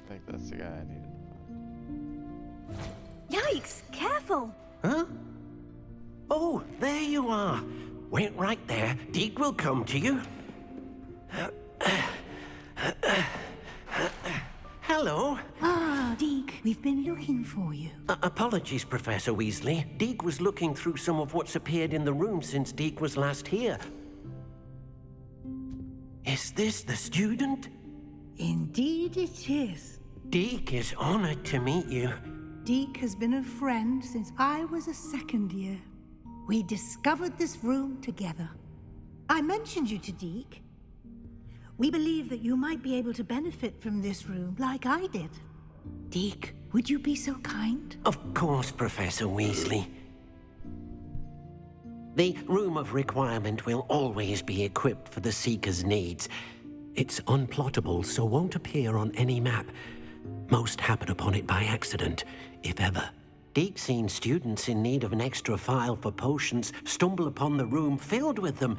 I think that's the guy I needed to find. Yikes! Careful! Huh? Oh, there you are. Wait right there. Deke will come to you. Hello. Ah, Deke, we've been looking for you. Apologies, Professor Weasley. Deke was looking through some of what's appeared in the room since Deke was last here. Is this the student? Indeed it is. Deke is honored to meet you. Deke has been a friend since I was a second year. We discovered this room together. I mentioned you to Deke. We believe that you might be able to benefit from this room like I did. Deke, would you be so kind? Of course, Professor Weasley. The Room of Requirement will always be equipped for the Seeker's needs. It's unplottable, so won't appear on any map. Most happen upon it by accident, if ever. Deke's seen students in need of an extra file for potions stumble upon the room filled with them.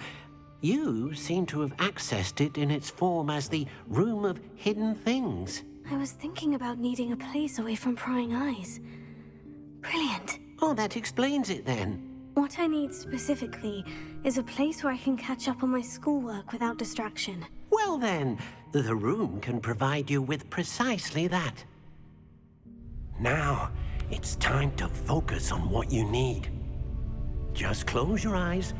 You seem to have accessed it in its form as the Room of Hidden Things. I was thinking about needing a place away from prying eyes. Brilliant. Oh, that explains it then. What I need specifically is a place where I can catch up on my schoolwork without distraction. Well then, the room can provide you with precisely that. Now, it's time to focus on what you need. Just close your eyes.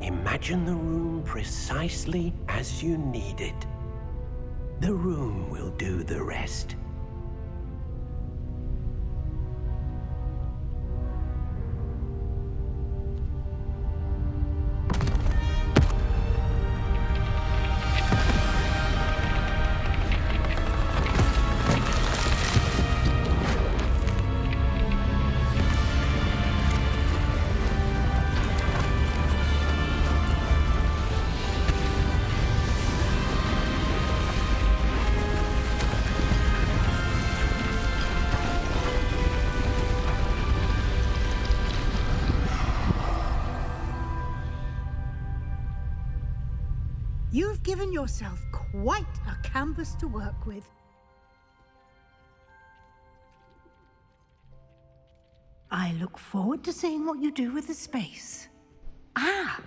Imagine the room precisely as you need it. The room will do the rest. You've given yourself quite a canvas to work with. I look forward to seeing what you do with the space. Ah,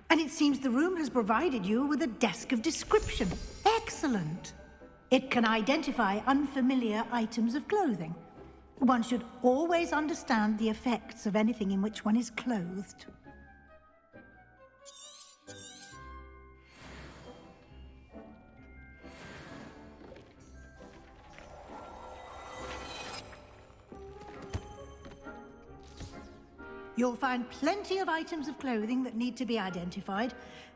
and it seems the room has provided you with a desk of description. Excellent. It can identify unfamiliar items of clothing. One should always understand the effects of anything in which one is clothed. You'll find plenty of items of clothing that need to be identified.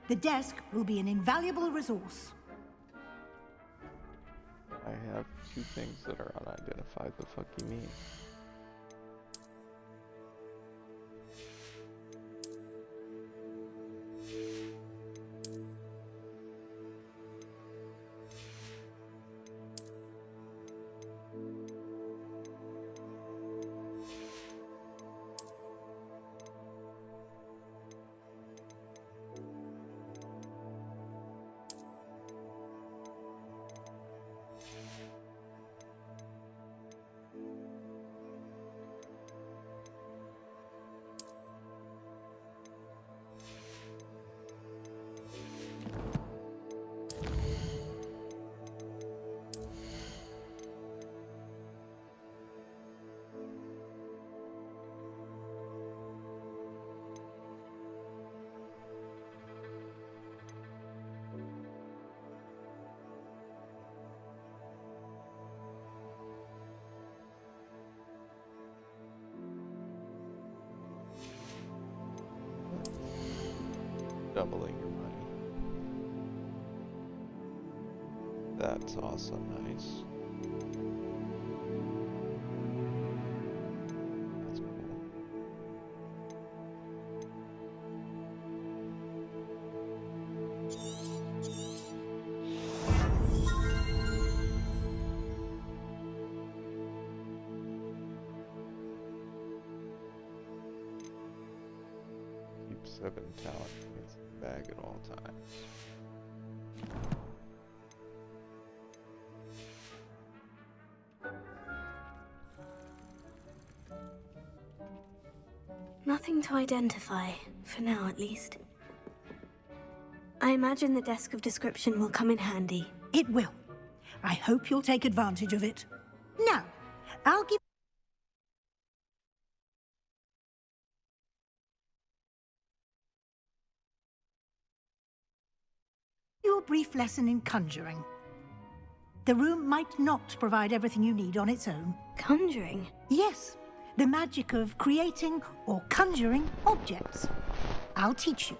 The desk will be an invaluable resource. I have 2 things that are unidentified. The fuck you mean? Doubling your money. That's also nice. That's cool. 7 talent points in the bag at all times. Nothing to identify, for now at least. I imagine the desk of description will come in handy. It will. I hope you'll take advantage of it. Now, I'll give you a brief lesson in conjuring. The room might not provide everything you need on its own. Conjuring? Yes, the magic of creating or conjuring objects. I'll teach you.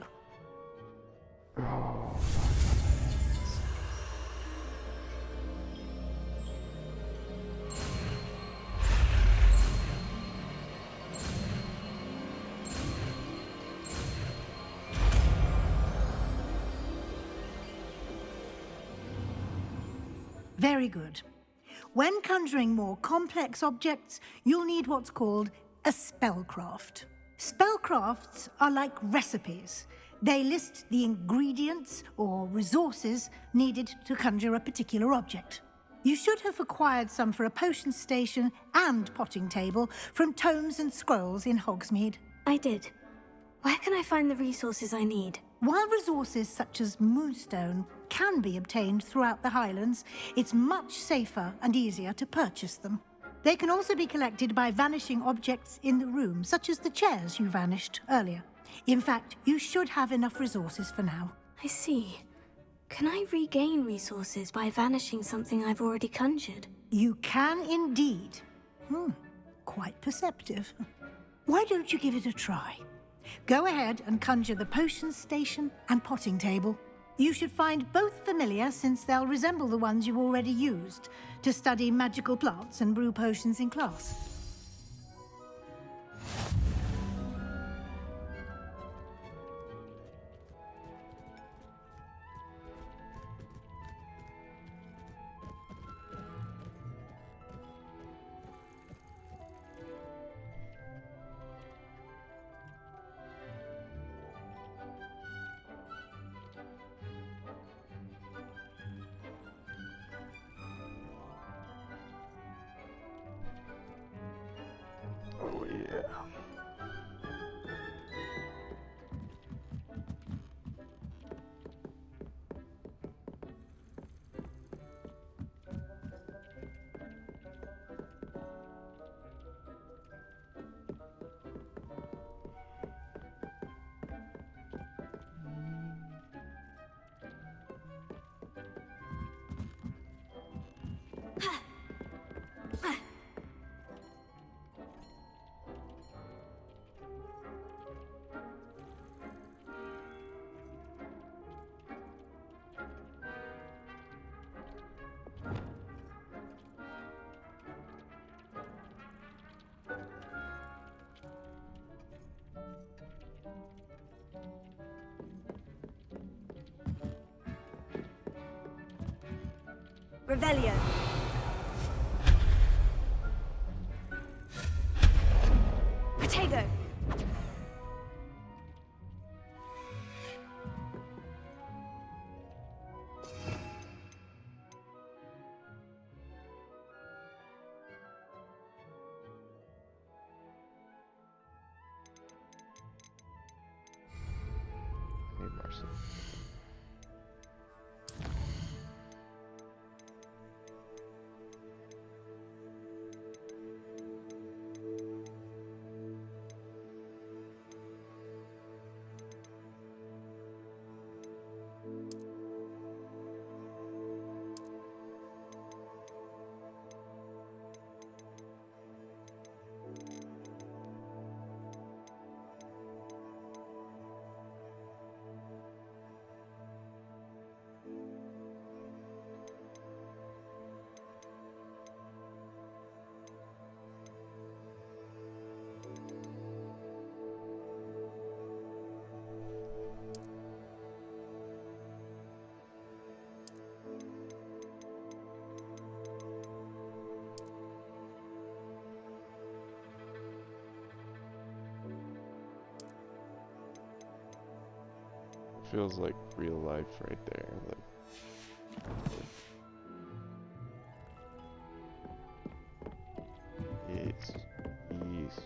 Very good. When conjuring more complex objects, you'll need what's called a spellcraft. Spellcrafts are like recipes. They list the ingredients or resources needed to conjure a particular object. You should have acquired some for a potion station and potting table from tomes and scrolls in Hogsmeade. I did. Where can I find the resources I need? While resources such as moonstone can be obtained throughout the Highlands, it's much safer and easier to purchase them. They can also be collected by vanishing objects in the room, such as the chairs you vanished earlier. In fact, you should have enough resources for now. I see. Can I regain resources by vanishing something I've already conjured? You can indeed. Quite perceptive. Why don't you give it a try? Go ahead and conjure the potion station and potting table. You should find both familiar, since they'll resemble the ones you've already used to study magical plants and brew potions in class. Oh yeah. Revelio. Protego. Need mercy. feels like real life right there. Like, yes, yes.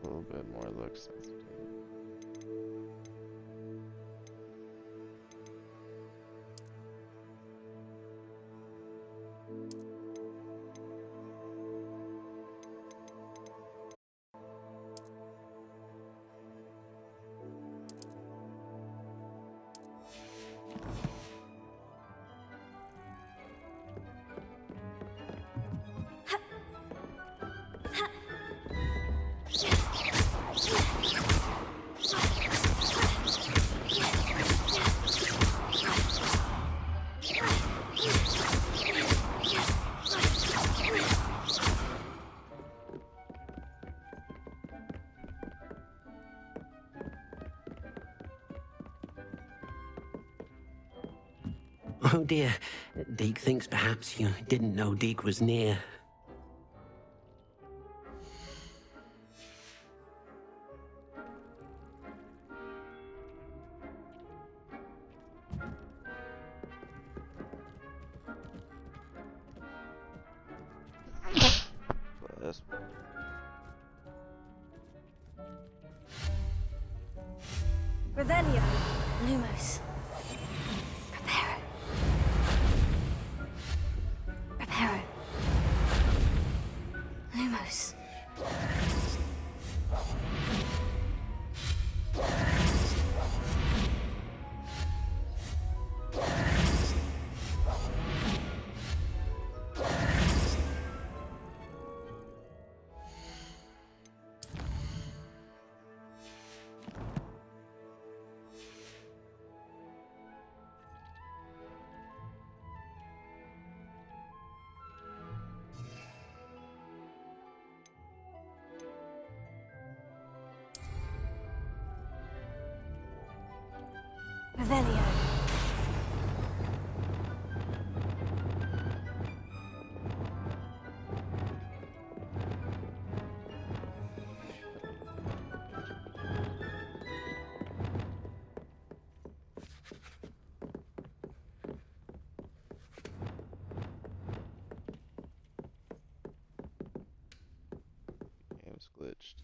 A little bit more look sensitive. Oh dear. Deke thinks perhaps you didn't know Deke was near. Plus, Revelio. Lumos. Prepare. Prepare. Lumos. Revelio. game's glitched.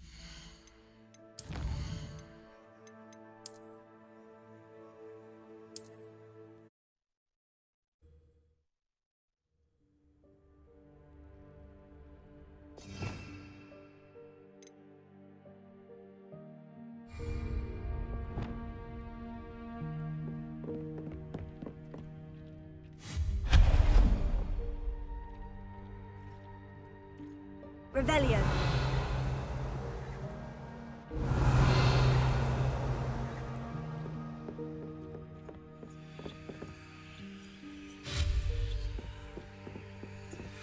Revelio.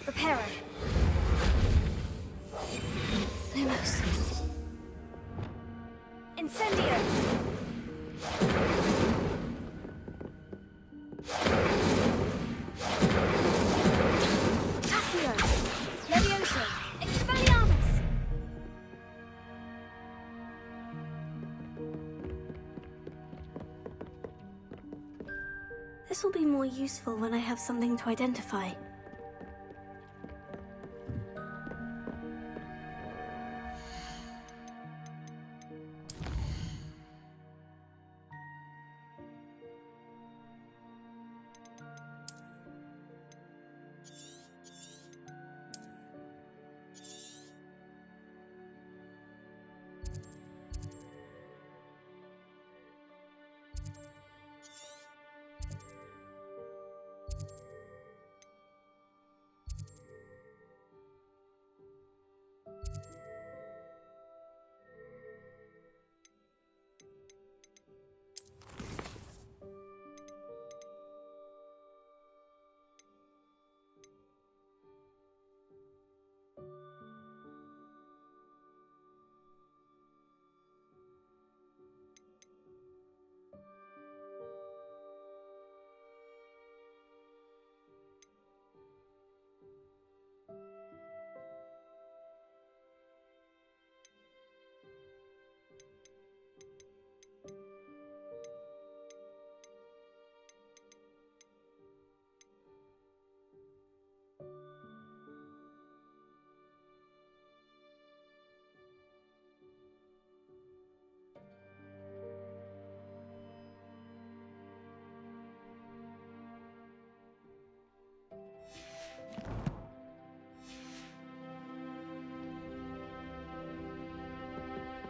Prepare. Lumos. Incendio. Accio. Levioso. Expelliarmus. This will be more useful when I have something to identify.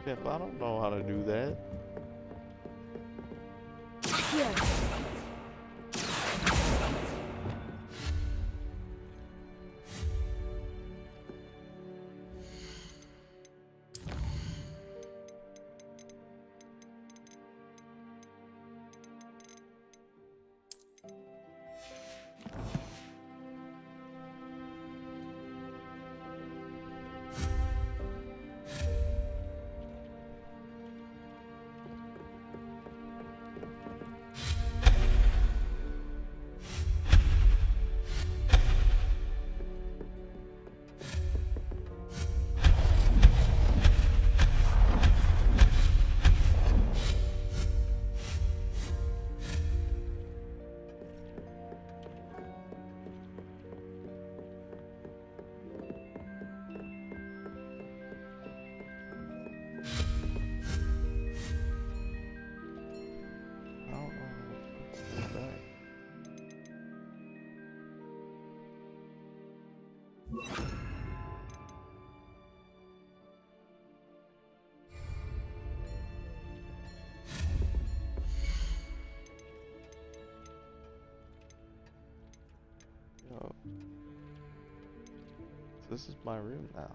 Pip, I don't know how to do that. Here. I don't know how to do that. Yo. So this is my room now.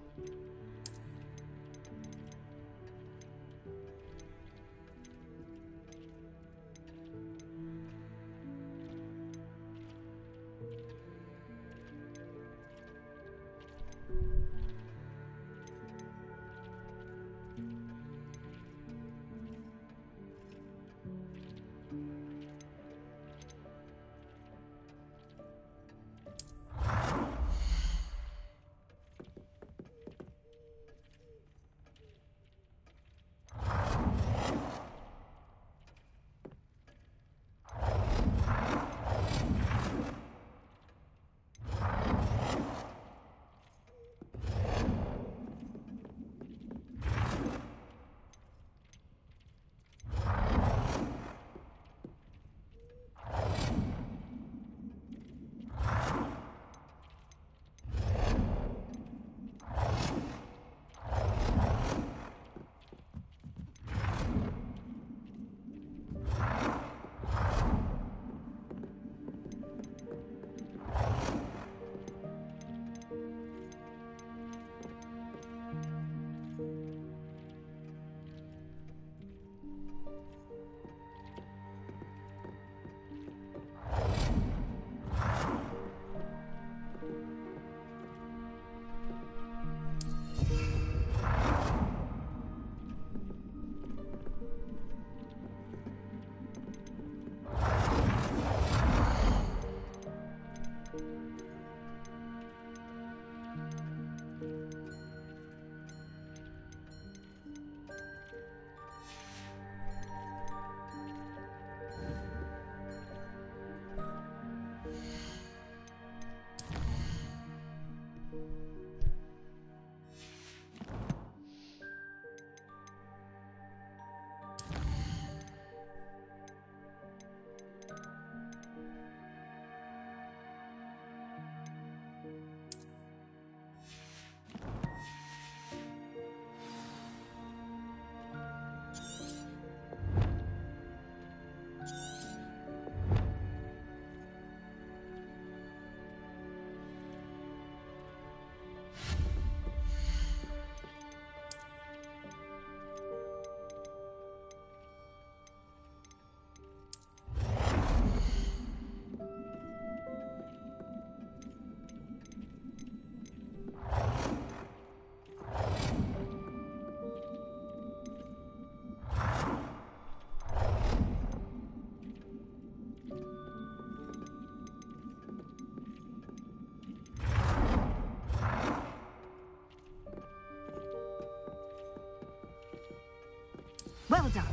Well done.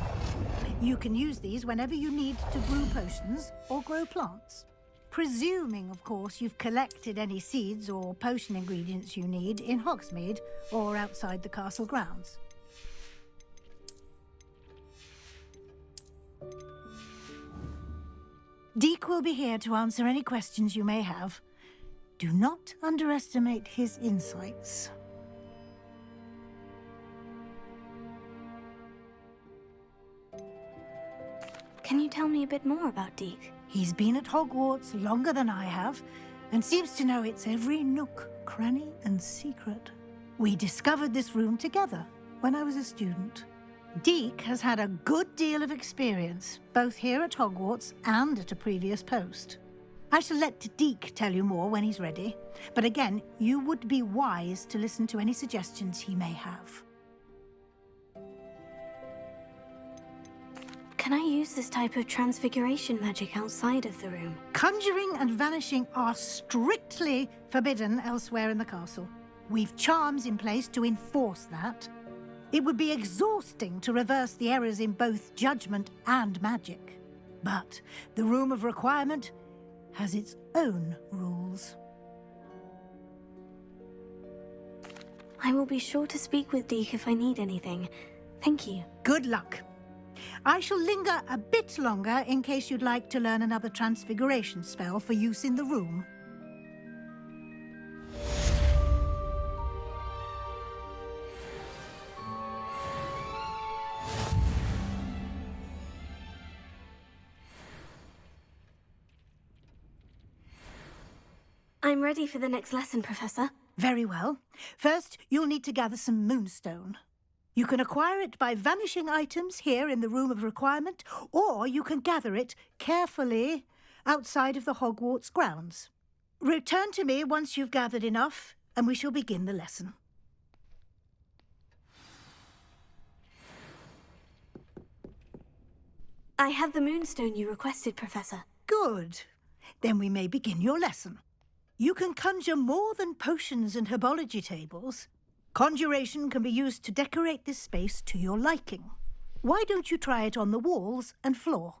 You can use these whenever you need to brew potions or grow plants. Presuming, of course, you've collected any seeds or potion ingredients you need in Hogsmeade or outside the castle grounds. Deke will be here to answer any questions you may have. Do not underestimate his insights. Can you tell me a bit more about Deke? He's been at Hogwarts longer than I have, and seems to know its every nook, cranny, and secret. We discovered this room together when I was a student. Deke has had a good deal of experience, both here at Hogwarts and at a previous post. I shall let Deke tell you more when he's ready, but again, you would be wise to listen to any suggestions he may have. Can I use this type of transfiguration magic outside of the room? Conjuring and vanishing are strictly forbidden elsewhere in the castle. We've charms in place to enforce that. It would be exhausting to reverse the errors in both judgment and magic. But the Room of Requirement has its own rules. I will be sure to speak with Deke if I need anything. Thank you. Good luck. I shall linger a bit longer in case you'd like to learn another transfiguration spell for use in the room. I'm ready for the next lesson, Professor. Very well. First, you'll need to gather some moonstone. You can acquire it by vanishing items here in the Room of Requirement, or you can gather it carefully outside of the Hogwarts grounds. Return to me once you've gathered enough, and we shall begin the lesson. I have the moonstone you requested, Professor. Good. Then we may begin your lesson. You can conjure more than potions and herbology tables. Conjuration can be used to decorate this space to your liking. Why don't you try it on the walls and floor?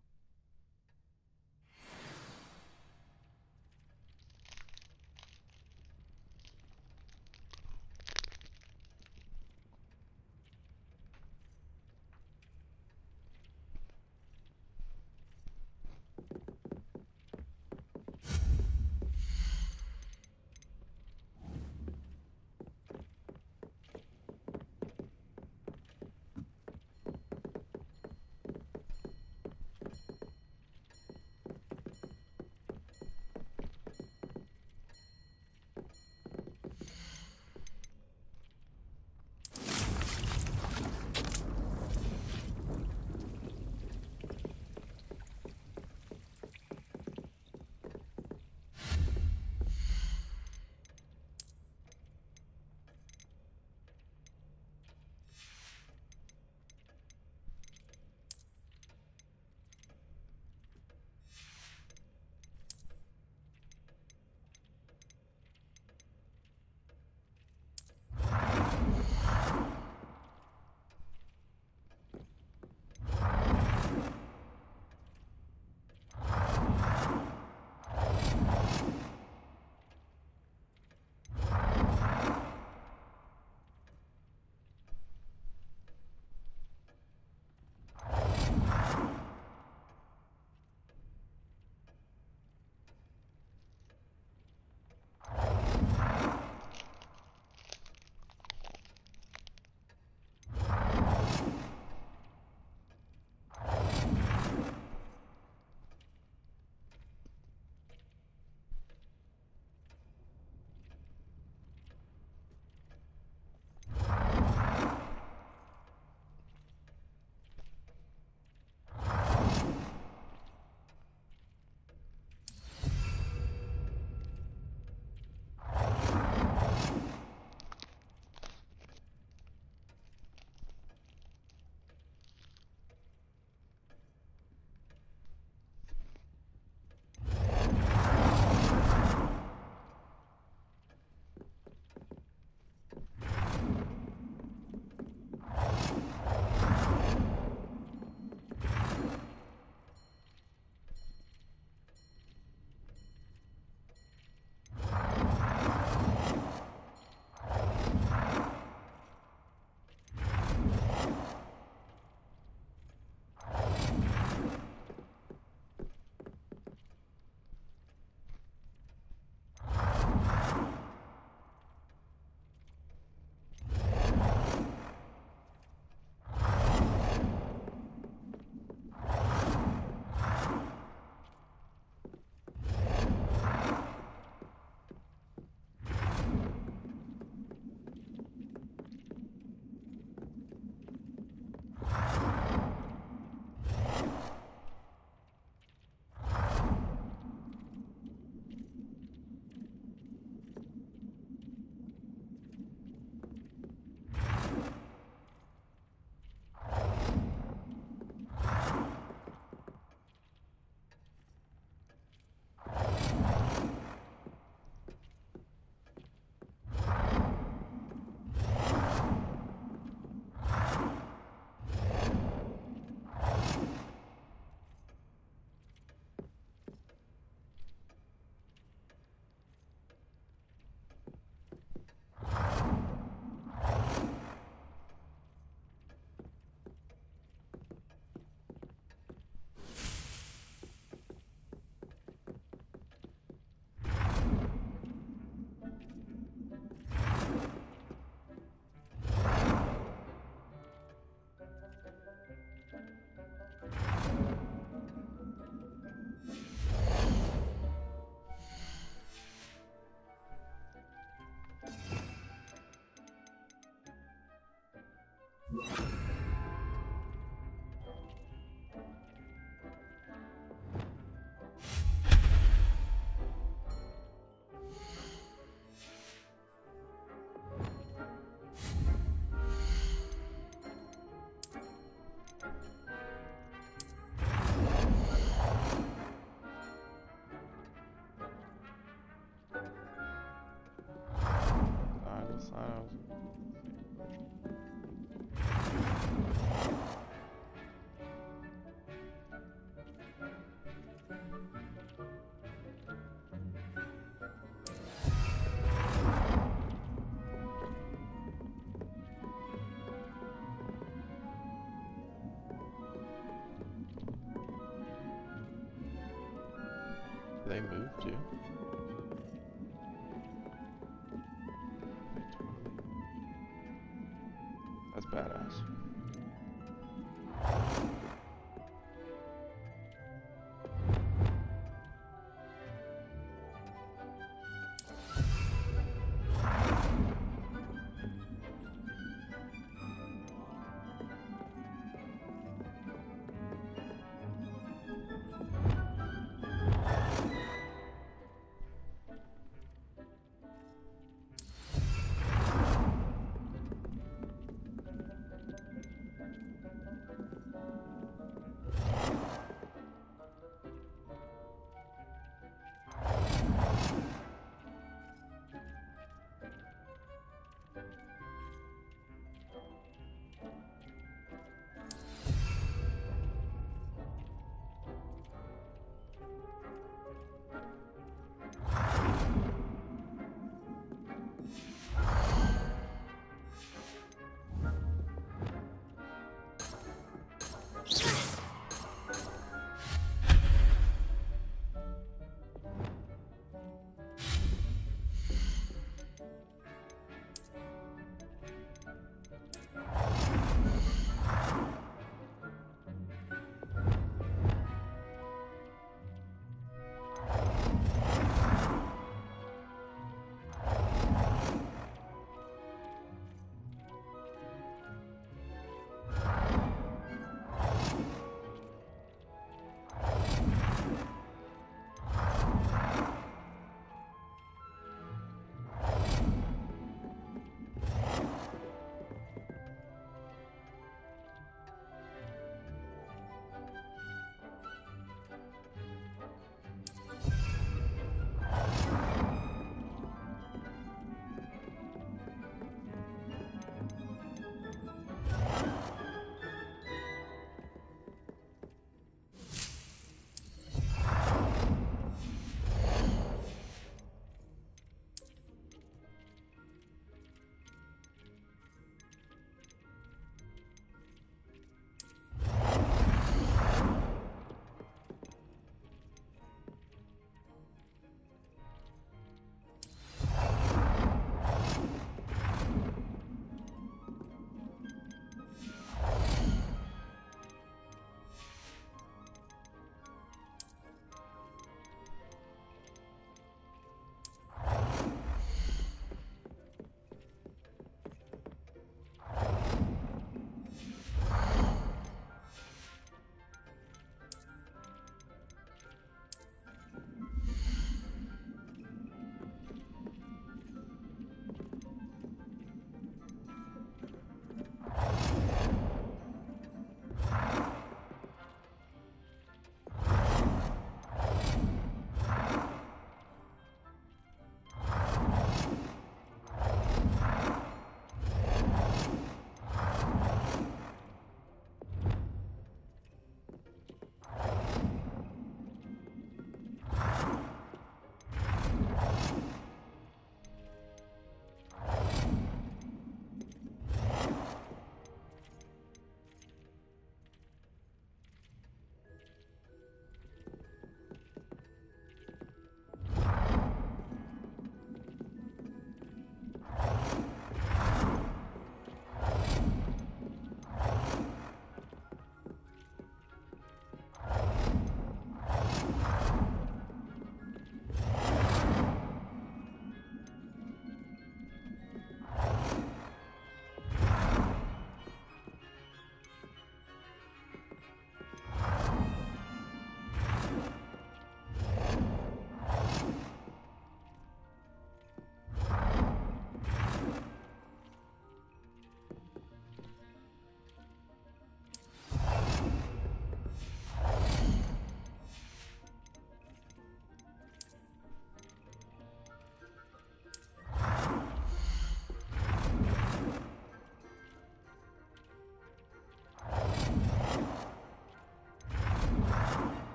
They moved you. They totally. That's badass.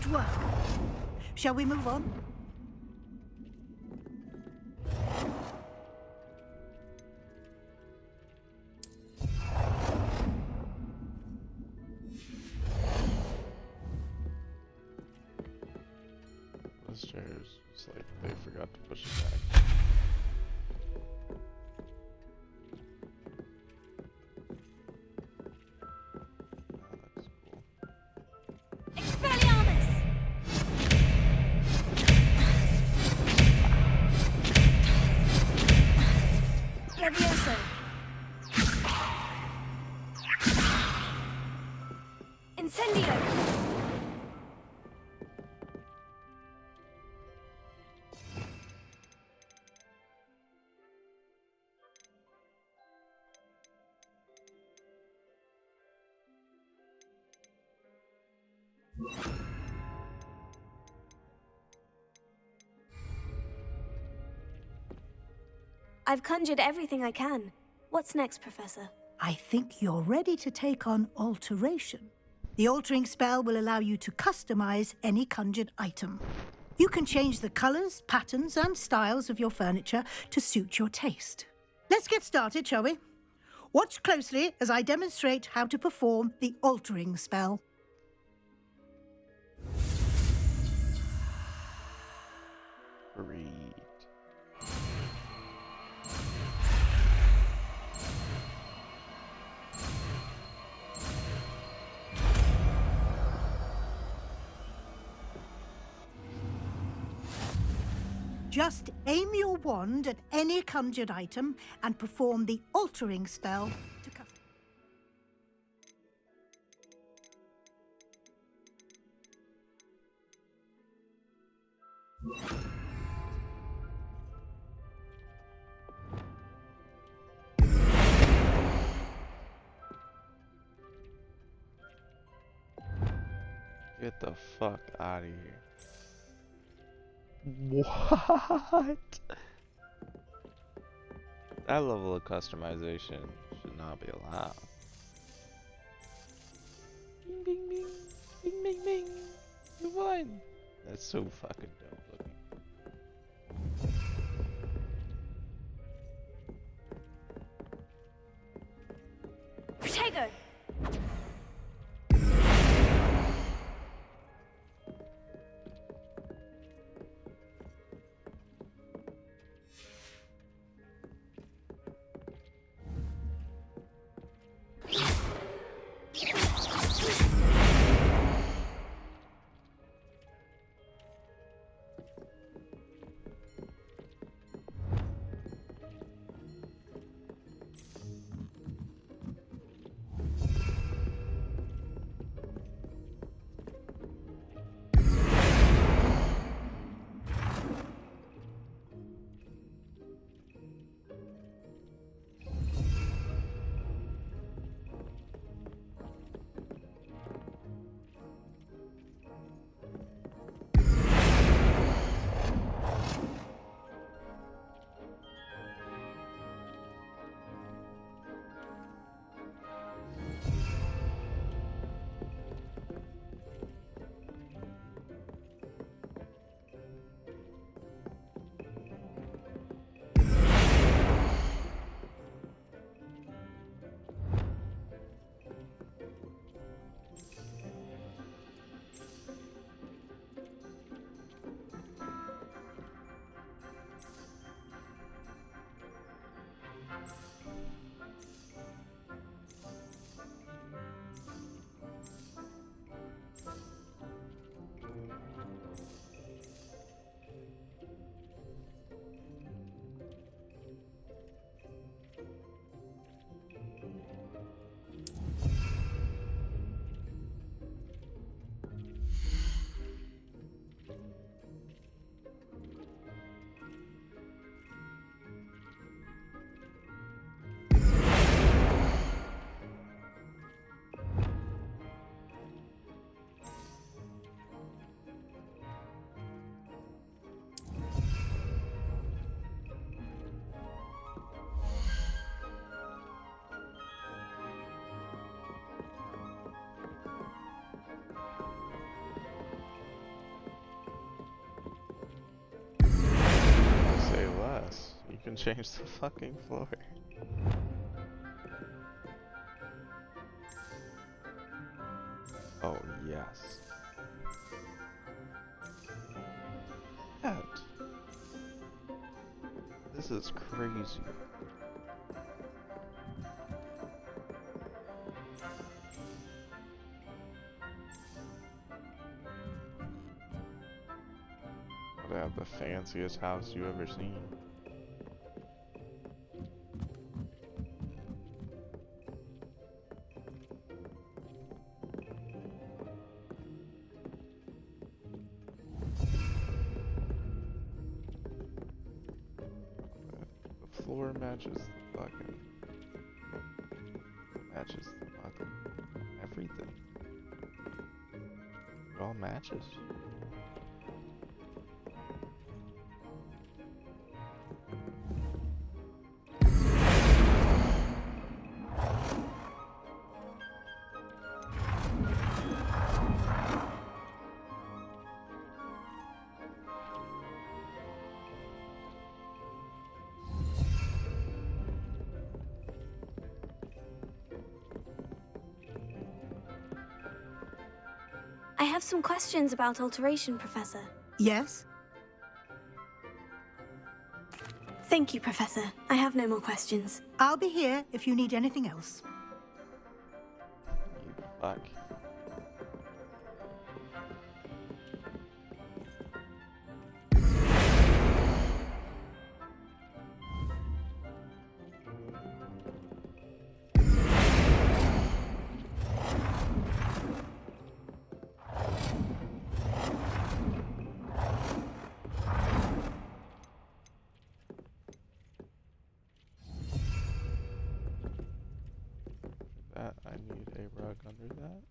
Good work. Shall we move on? This chair is just like they forgot to push it back. Oh, that's cool. Expelliarmus! Levioso! Incendio! I've conjured everything I can. What's next, Professor? I think you're ready to take on alteration. The altering spell will allow you to customize any conjured item. You can change the colors, patterns, and styles of your furniture to suit your taste. Let's get started, shall we? Watch closely as I demonstrate how to perform the altering spell. Read. Just aim your wand at any conjured item and perform the altering spell to custom. Get the fuck out of here. What? That level of customization should not be allowed. Bing bing bing. Bing bing bing. You won. That's so fucking dope looking. Protego! You can change the fucking floor. Oh, yes. That. This is crazy. They have the fanciest house you ever seen. The floor matches the fucking everything. It all matches. I have some questions about alteration, Professor. Yes? Thank you, Professor. I have no more questions. I'll be here if you need anything else. You fuck. That I need a rug under that.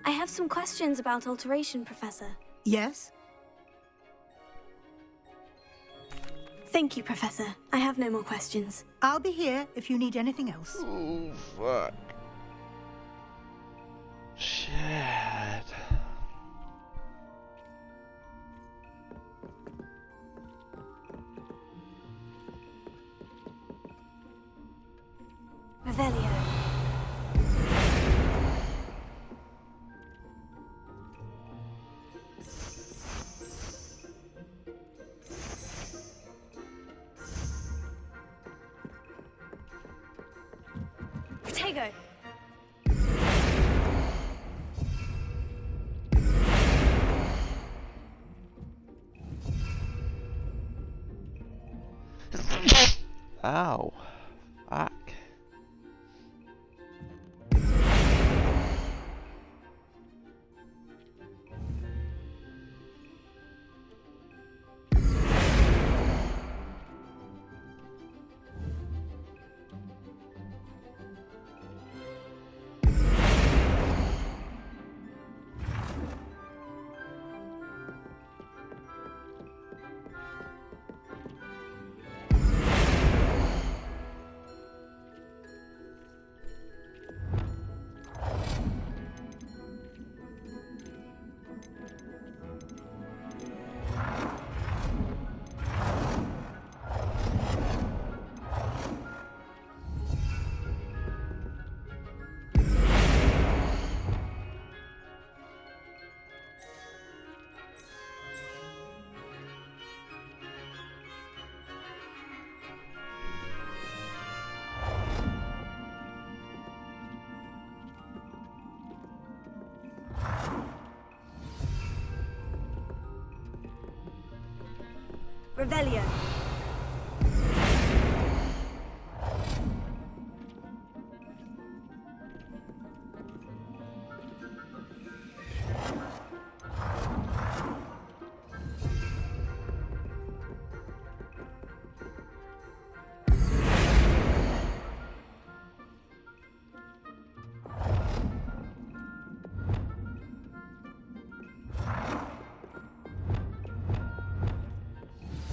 I have some questions about alteration, Professor. Yes? Thank you, Professor. I have no more questions. I'll be here if you need anything else. Oh, fuck. Shit. Revelio. Protego. Ow. Fuck. Revelio.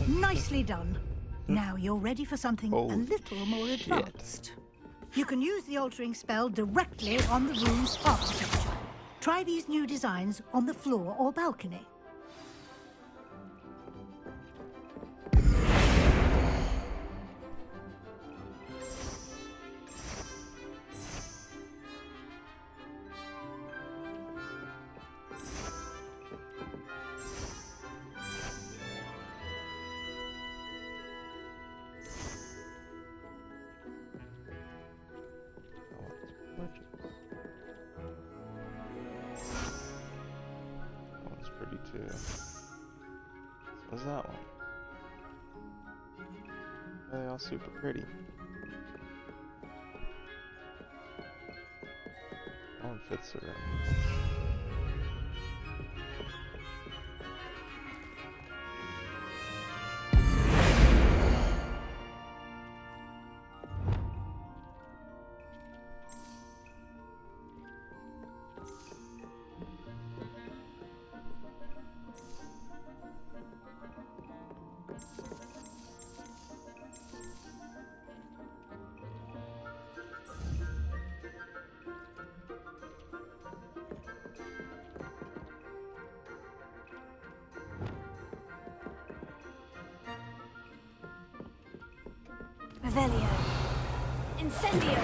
Nicely done. Now you're ready for something a Holy little more shit. advanced. You can use the altering spell directly on the room's architecture. Try these new designs on the floor or balcony. That one's pretty too. So what's that one? They're all super pretty. That one fits the room. Revelio. Incendio.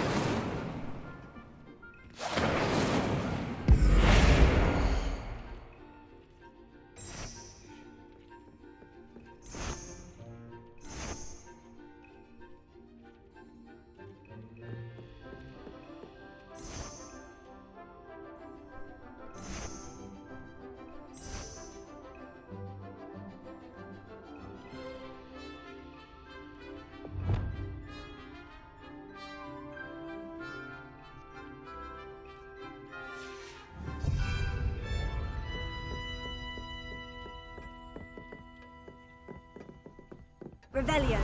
Revelio.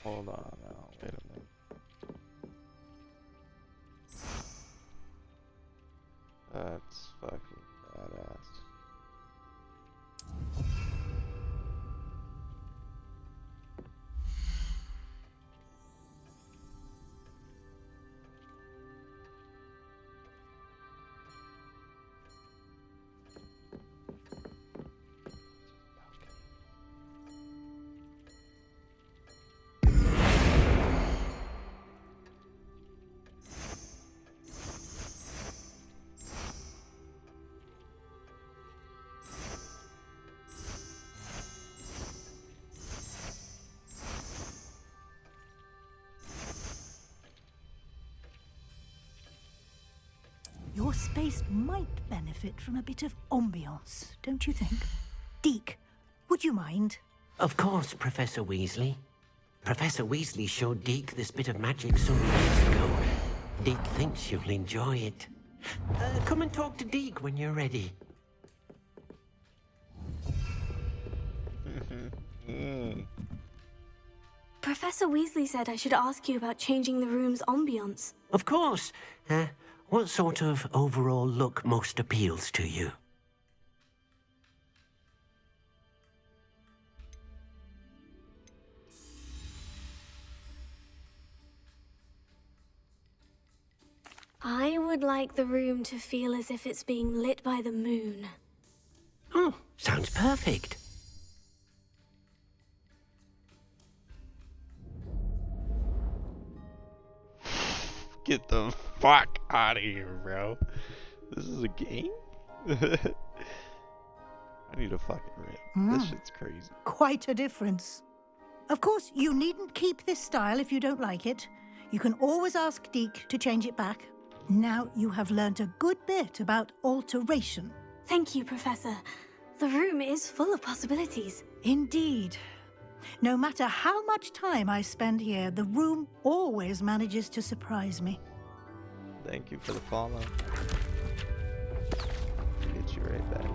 Hold on now. Wait a minute. That's fucking badass. Your space might benefit from a bit of ambiance, don't you think? Deke, would you mind? Of course, Professor Weasley. Professor Weasley showed Deke this bit of magic some years ago. Deke thinks you'll enjoy it. Come and talk to Deke when you're ready. Professor Weasley said I should ask you about changing the room's ambiance. Of course. What sort of overall look most appeals to you? I would like the room to feel as if it's being lit by the moon. Oh, sounds perfect. Get the fuck out of here, bro. This is a game? I need a fucking rip. This shit's crazy. Quite a difference. Of course, you needn't keep this style if you don't like it. You can always ask Deke to change it back. Now you have learnt a good bit about alteration. Thank you, Professor. The room is full of possibilities. Indeed. No matter how much time I spend here, the room always manages to surprise me. Thank you for the follow. Get you right back.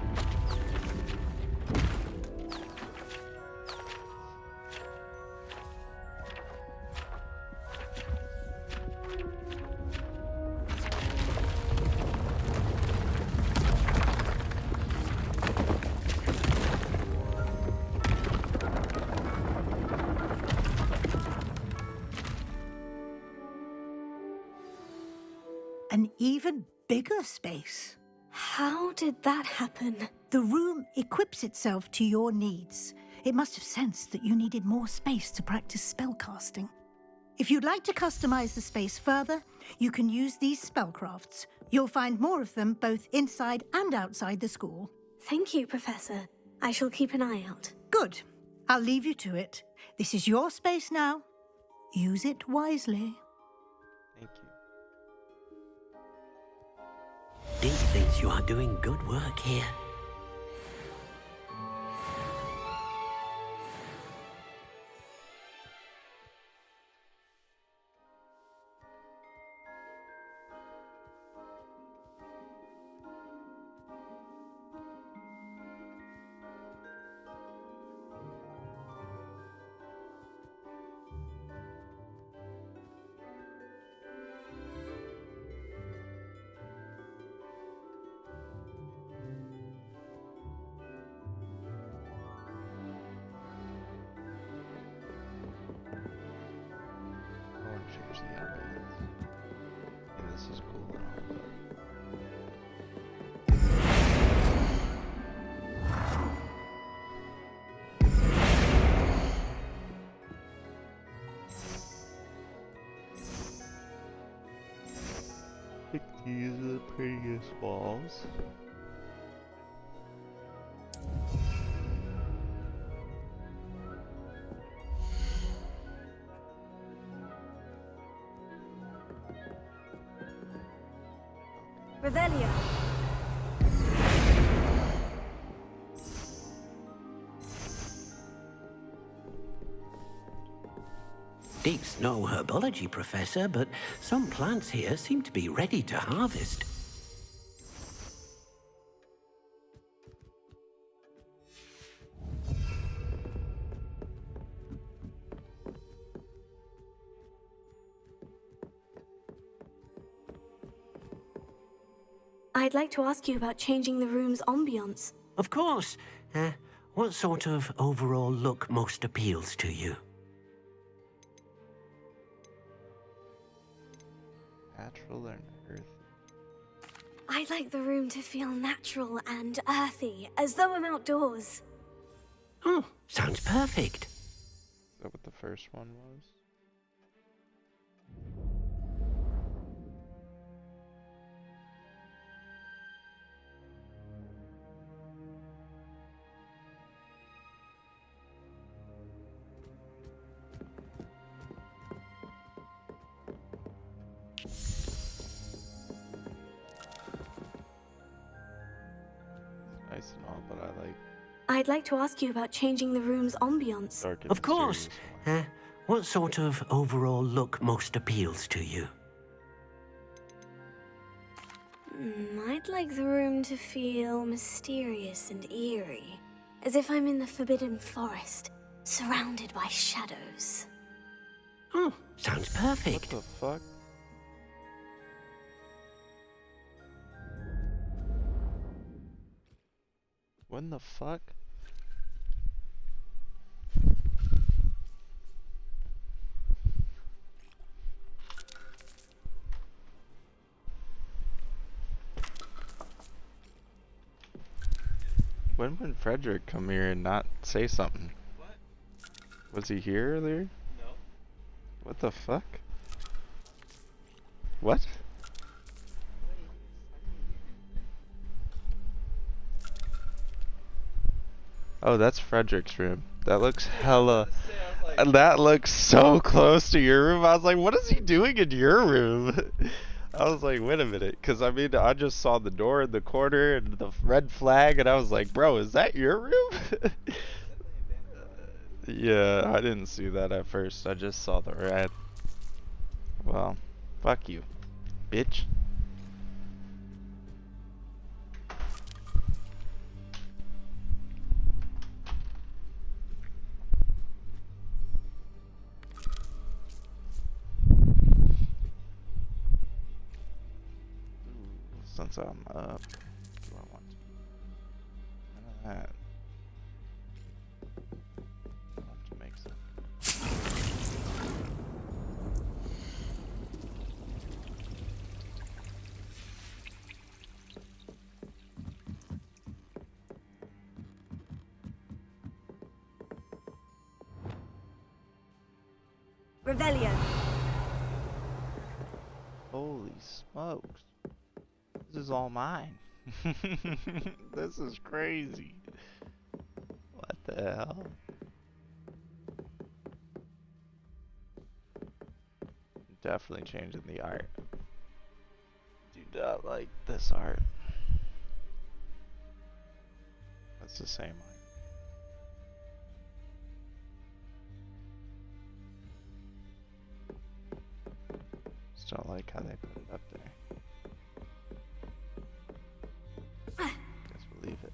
An even bigger space. How did that happen? The room equips itself to your needs. It must have sensed that you needed more space to practice spellcasting. If you'd like to customize the space further, you can use these spellcrafts. You'll find more of them both inside and outside the school. Thank you, Professor. I shall keep an eye out. Good. I'll leave you to it. This is your space now. Use it wisely. Thank you. Deke thinks you are doing good work here. I want to change the ambience. And this is cool and all, but I think these are the prettiest walls. Revelio. Deke's no herbology professor, but some plants here seem to be ready to harvest. I'd like to ask you about changing the room's ambiance. Of course. What sort of overall look most appeals to you? Natural and earthy. I'd like the room to feel natural and earthy, as though I'm outdoors. Oh, sounds perfect. Is that what the first one was? Nice and all, but I'd like to ask you about changing the room's ambiance. dark and Of course. mysterious What sort of overall look most appeals to you? I'd like the room to feel mysterious and eerie, as if I'm in the Forbidden Forest, surrounded by shadows. Oh, sounds one. perfect. What the fuck? When the fuck? When would Frederick come here and not say something? What? Was he here earlier? No. What the fuck? What? Oh, that's Frederick's room. That looks hella. That looks so close to your room. I was like, what is he doing in your room? I was like, wait a minute. Because, I mean, I just saw the door in the corner and the red flag, and I was like, bro, is that your room? Yeah, I didn't see that at first. I just saw the red. Well, fuck you, bitch. Since I'm up, do I want to? None of that. I'll have to make some. Revelio. Holy smokes. This is all mine. This is crazy. What the hell? Definitely changing the art. Do not like this art. That's the same art. Just don't like how they put it up there. Guess we'll leave it.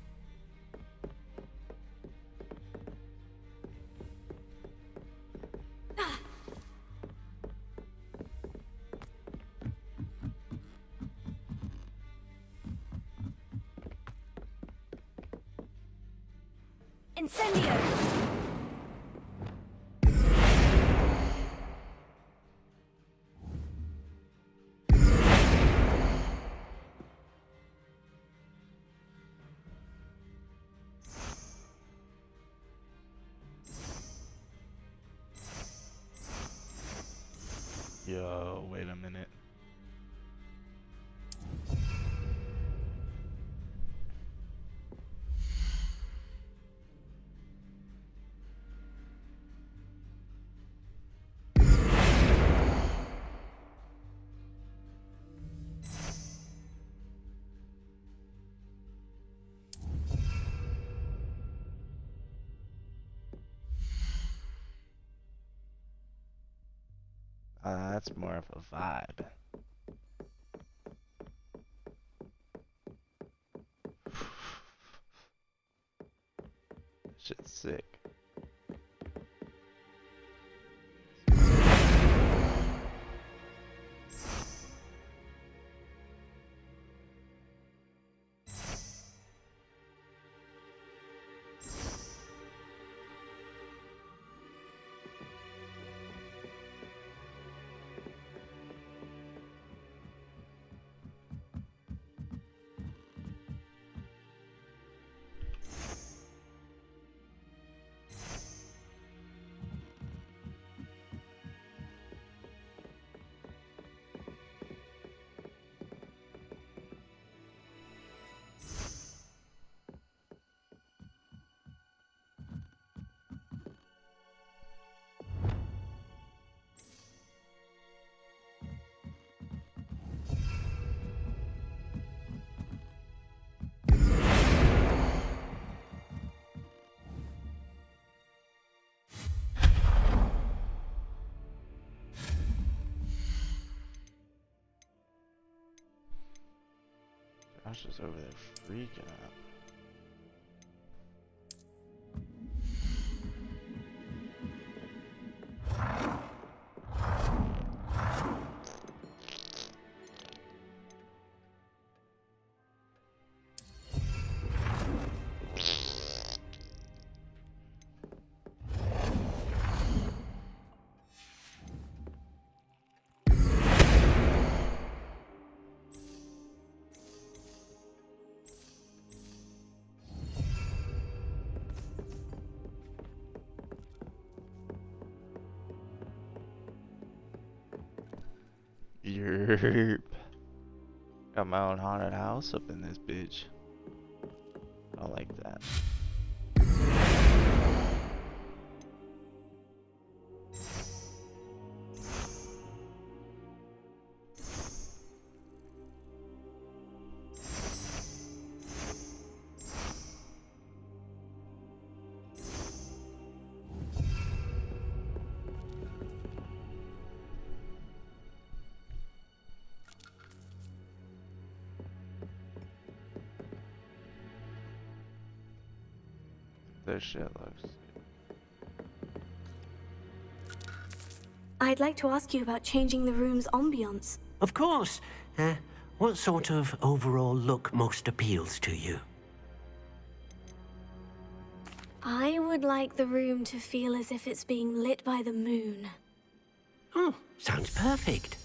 Incendio! Yo, wait a minute. That's more of a vibe. Shit's sick. I was just over there freaking out. Yerp. Got my own haunted house up in this bitch. I like that. This shit looks... I'd like to ask you about changing the room's ambiance. Of course. What sort of overall look most appeals to you? I would like the room to feel as if it's being lit by the moon. Oh, sounds perfect.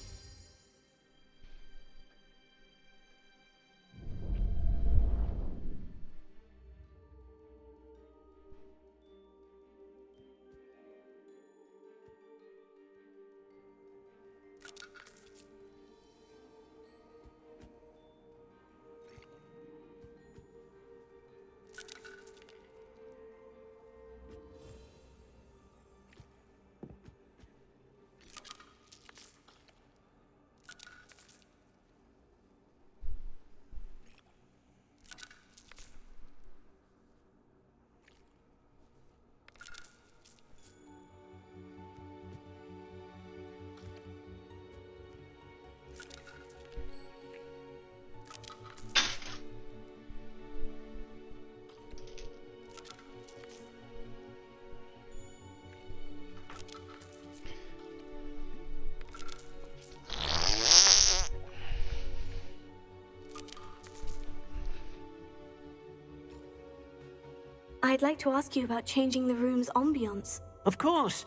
I'd like to ask you about changing the room's ambiance. Of course.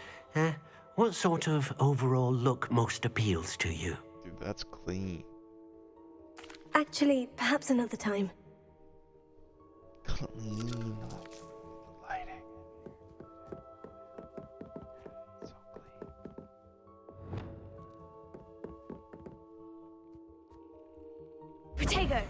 What sort of overall look most appeals to you? Dude, that's clean. Actually, perhaps another time. Clean. The lighting. So clean. Protego!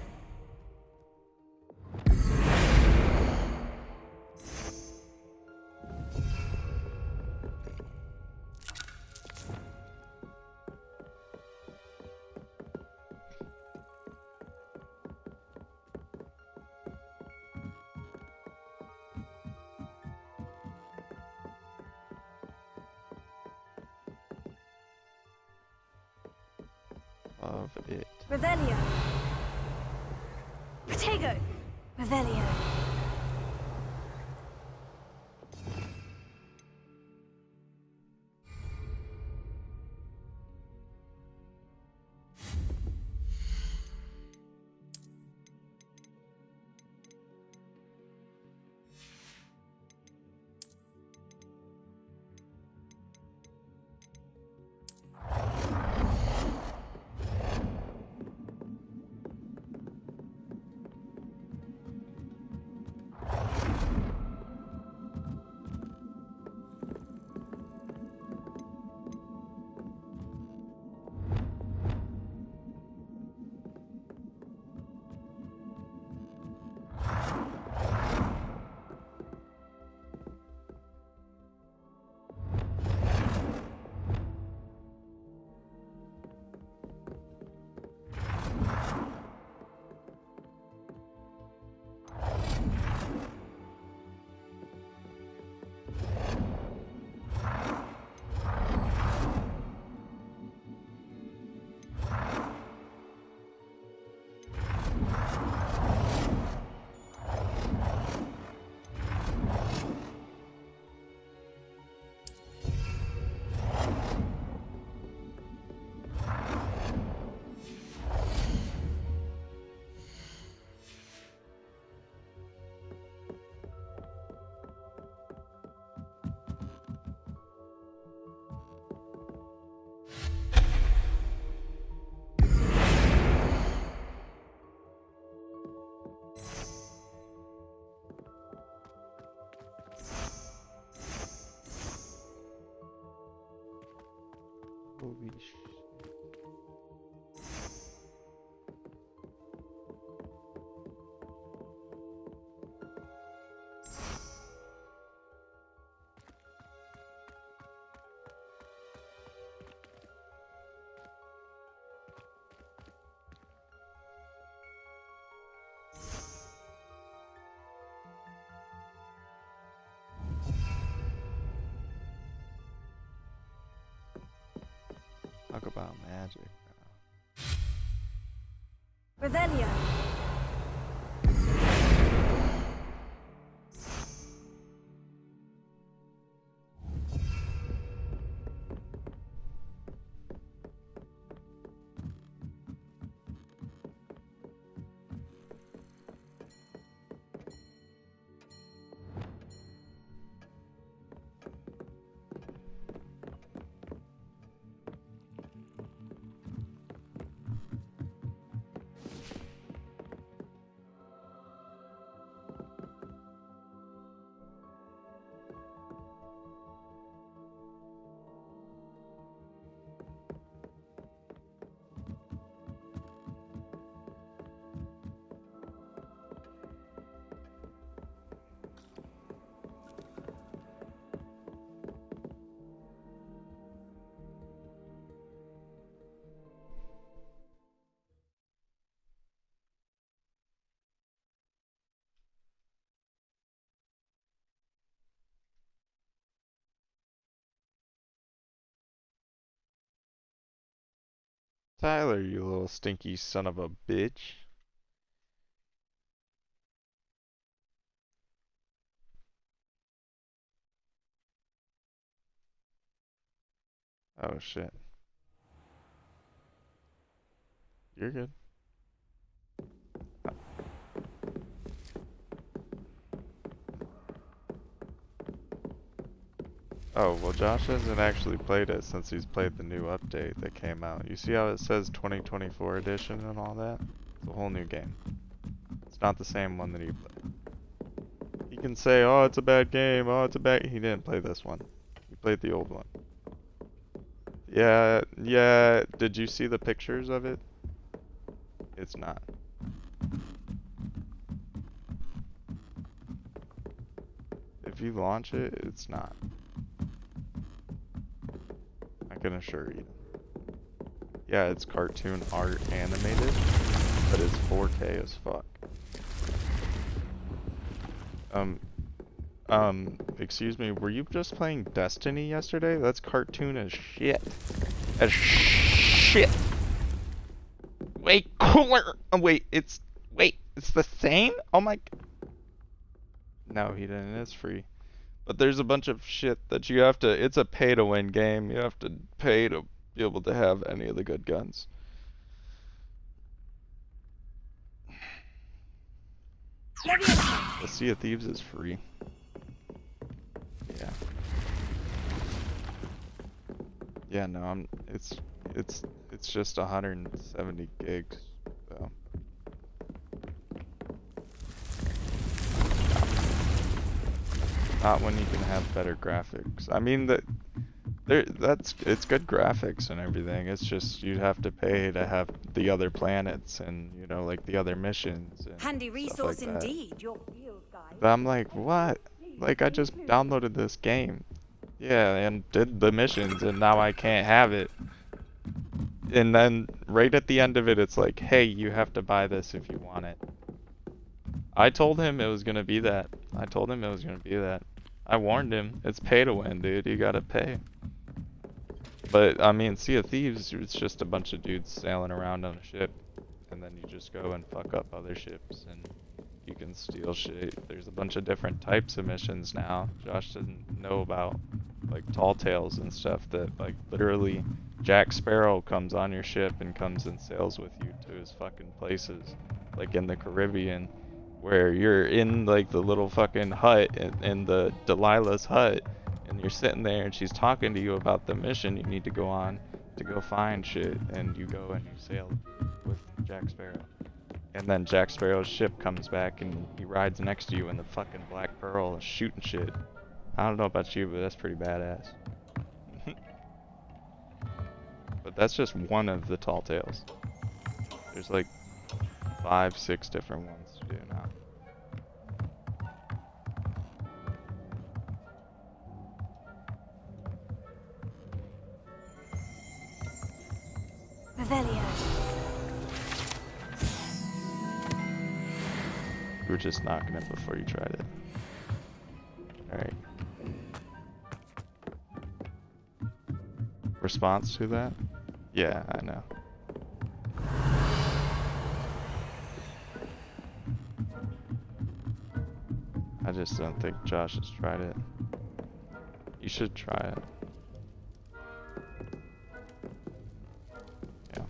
Love it. Revelio! Protego! Revelio! Holy sh. Talk about magic. Revelio. Tyler, you little stinky son of a bitch. Oh shit. You're good. Oh, well Josh hasn't actually played it since he's played the new update that came out. You see how it says 2024 edition and all that? It's a whole new game. It's not the same one that you played. He can say, oh, it's a bad game, oh, it's a bad... He didn't play this one. He played the old one. Yeah, yeah, did you see the pictures of it? It's not. If you launch it, it's not. I can assure you. Yeah, it's cartoon art animated, but it's 4K as fuck. Excuse me, were you just playing Destiny yesterday? That's cartoon as shit. As shit. Way cooler. Oh, wait, it's the same? Oh my. No, he didn't. It's free. But there's a bunch of shit that you have to, it's a pay to win game. You have to pay to be able to have any of the good guns. The Sea of Thieves is free. Yeah. Yeah, no, it's just 170 gigs. So. Not when you can have better graphics. I mean it's good graphics and everything. It's just you'd have to pay to have the other planets and you know like the other missions and handy resource like indeed. Your field guide. But I'm like, what? Like I just downloaded this game. Yeah, and did the missions and now I can't have it. And then right at the end of it it's like, hey, you have to buy this if you want it. I told him it was gonna be that. I warned him. It's pay to win, dude. You gotta pay. But, I mean, Sea of Thieves, it's just a bunch of dudes sailing around on a ship. And then you just go and fuck up other ships. And you can steal shit. There's a bunch of different types of missions now. Josh doesn't know about, like, tall tales and stuff that, like, literally Jack Sparrow comes on your ship and comes and sails with you to his fucking places. Like in the Caribbean. Where you're in like the little fucking hut in the Delilah's hut and you're sitting there and she's talking to you about the mission you need to go on to go find shit and you go and you sail with Jack Sparrow. And then Jack Sparrow's ship comes back and he rides next to you in the fucking Black Pearl and shooting shit. I don't know about you, but that's pretty badass. But that's just one of the tall tales. There's like 5, 6 different ones to do now. Revelio. You were just knocking it before you tried it. Alright. Response to that? Yeah, I know. I just don't think Josh has tried it. You should try it. Yeah.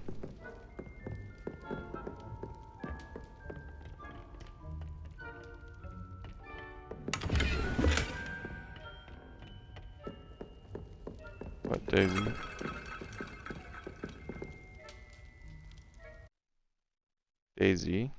What, Daisy? Daisy?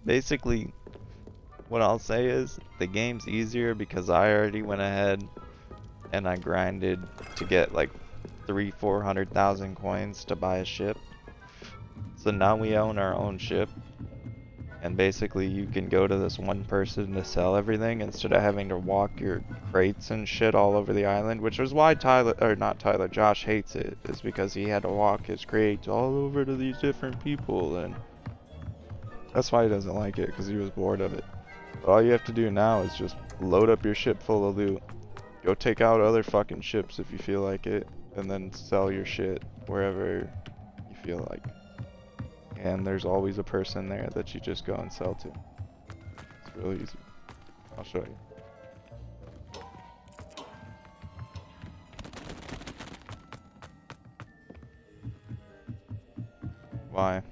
Basically, what I'll say is the game's easier because I already went ahead and I grinded to get like 300,000-400,000 coins to buy a ship. So now we own our own ship and basically you can go to this one person to sell everything instead of having to walk your crates and shit all over the island, which is why Josh hates it, is because he had to walk his crates all over to these different people, and that's why he doesn't like it, because he was bored of it. But all you have to do now is just load up your ship full of loot, go take out other fucking ships if you feel like it, and then sell your shit wherever you feel like. And there's always a person there that you just go and sell to. It's really easy. I'll show you. Why?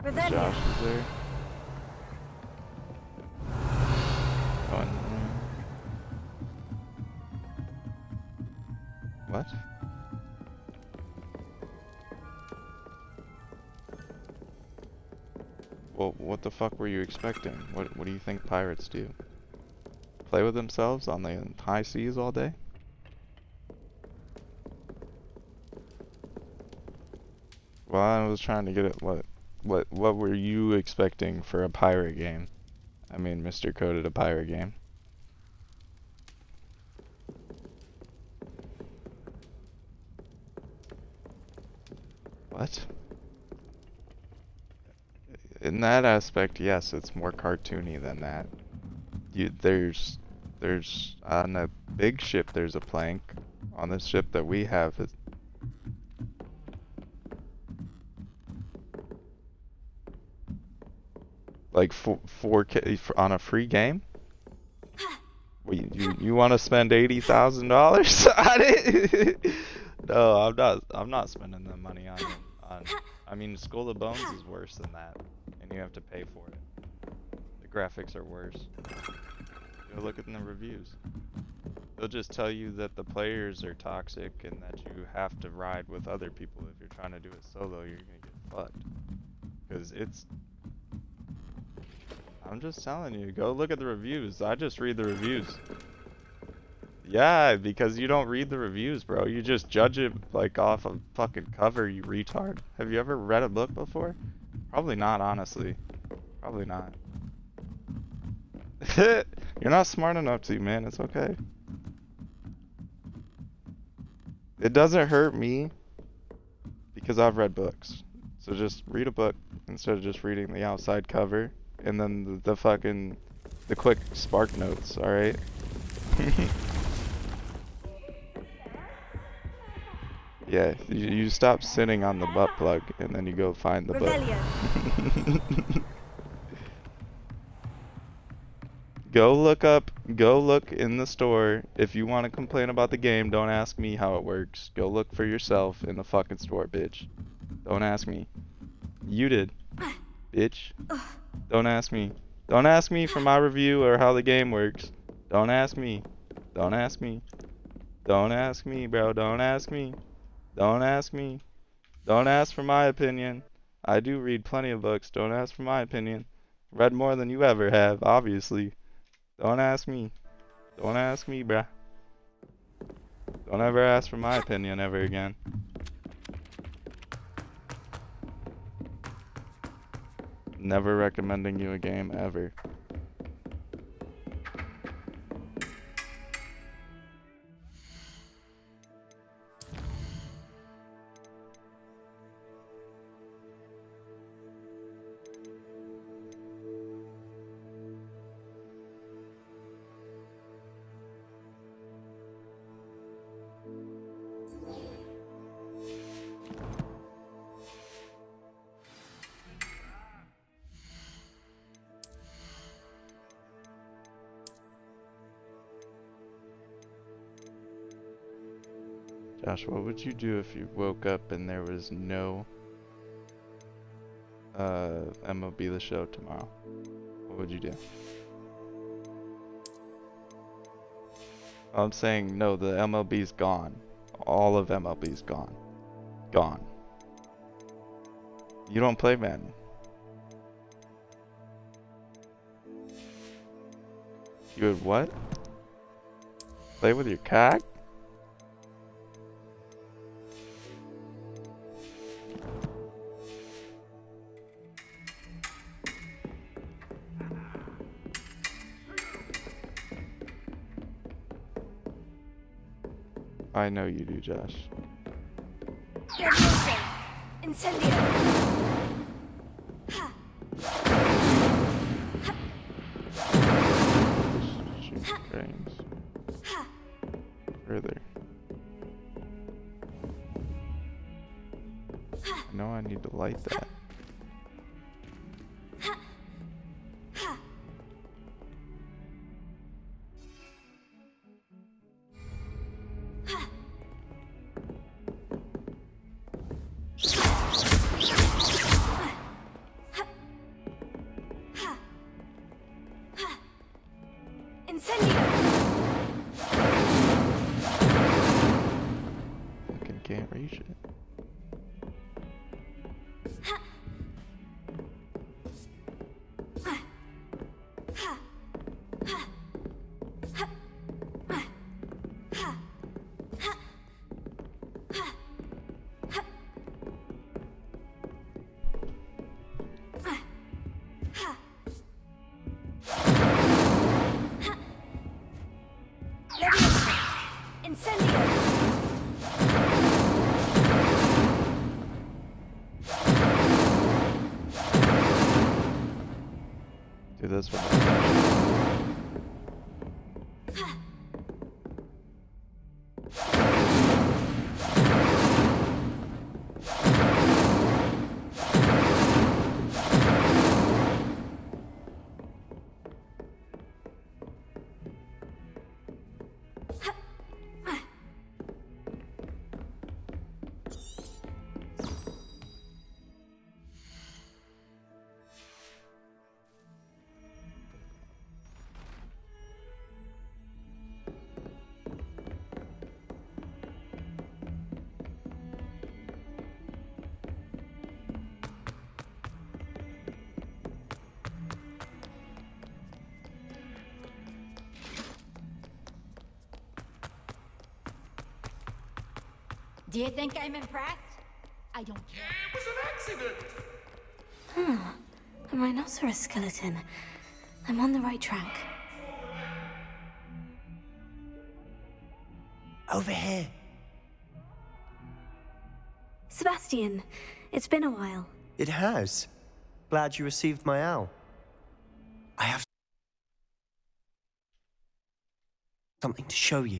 Revelio. Josh is there. Oh, and, what? Well, what the fuck were you expecting? What do you think pirates do? Play with themselves on the high seas all day? Well, I was trying to get at what were you expecting for a pirate game? I mean, Mr. Coded a pirate game. What? In that aspect, yes, it's more cartoony than that. There's on a big ship there's a plank. On the ship that we have, it's like 4K on a free game. You want to spend $80,000 on it? No, I'm not spending the money on it. I mean, Skull of Bones is worse than that, and you have to pay for it. The graphics are worse. Go look at the reviews. They'll just tell you that the players are toxic and that you have to ride with other people. If you're trying to do it solo, you're gonna get fucked. Because it's... I'm just telling you, go look at the reviews. I just read the reviews. Yeah, because you don't read the reviews, bro. You just judge it like off a fucking cover, you retard. Have you ever read a book before? Probably not, honestly. Probably not. You're not smart enough to, man. It's okay. It doesn't hurt me because I've read books. So just read a book instead of just reading the outside cover and then the fucking the quick spark notes, alright? Yeah, you stop sitting on the butt plug and then you go find the book. Go look in the store. If you want to complain about the game, don't ask me how it works. Go look for yourself in the fucking store, bitch. Don't ask me. You did, bitch. Don't ask me. Don't ask me for my review or how the game works. Don't ask me. Don't ask me. Don't ask me, bro. Don't ask me. Don't ask me. Don't ask for my opinion. I do read plenty of books. Don't ask for my opinion. Read more than you ever have, obviously. Don't ask me. Don't ask me, bruh. Don't ever ask for my opinion ever again. Never recommending you a game ever. Josh, what would you do if you woke up and there was no MLB The Show tomorrow? What would you do? I'm saying no, the MLB's gone. All of MLB's gone. Gone. You don't play Madden. You would what? Play with your cock? I know you do, Josh. Leviosa! Incendio! Ha! Just shoot frames. Ha! Further. I know I need to light that. Incendio! Fucking can't reach it. Leviosa! Incendio! Dude, that's what I Do you think I'm impressed? I don't care. It was an accident. A rhinoceros skeleton. I'm on the right track. Over here. Sebastian, it's been a while. It has. Glad you received my owl. I have something to show you.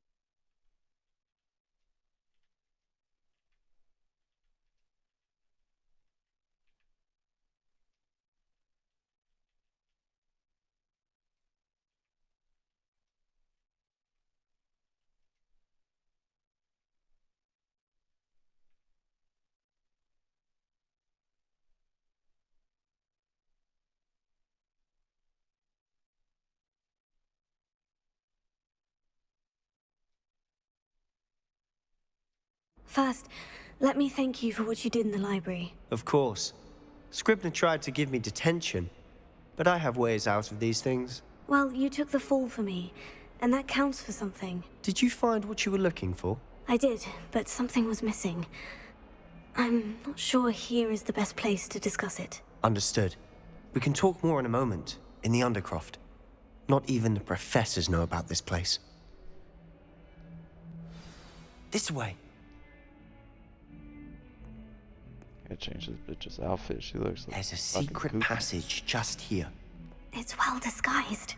First, let me thank you for what you did in the library. Of course. Scribner tried to give me detention, but I have ways out of these things. Well, you took the fall for me, and that counts for something. Did you find what you were looking for? I did, but something was missing. I'm not sure here is the best place to discuss it. Understood. We can talk more in a moment, in the Undercroft. Not even the professors know about this place. This way. gotta change this bitch's outfit. She looks like There's a fucking secret poop. passage just here. It's well disguised.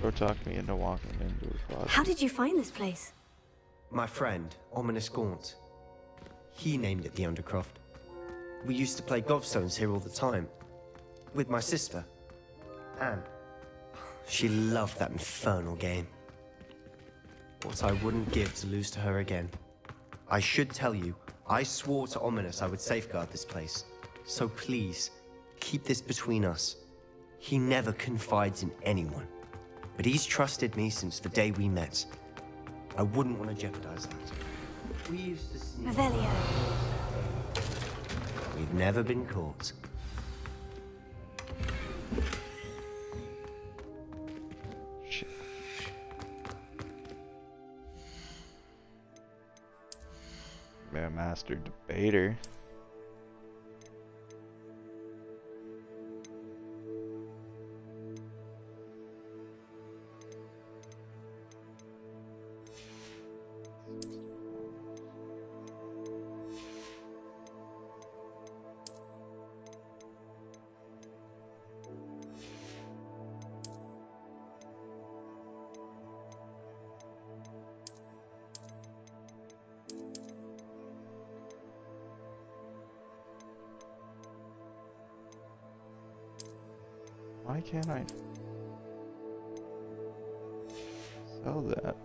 Or talk me into walking into a closet. How did you find this place? My friend, Ominous Gaunt. He named it the Undercroft. We used to play gobstones here all the time. With my sister, Anne. She loved that infernal game. What I wouldn't give to lose to her again. I should tell you, I swore to Ominous I would safeguard this place. So please, keep this between us. He never confides in anyone. But he's trusted me since the day we met. I wouldn't want to jeopardize that. We used to sneak. Revelio. We've never been caught. Shit. Yeah, master debater. Why can't I sell that?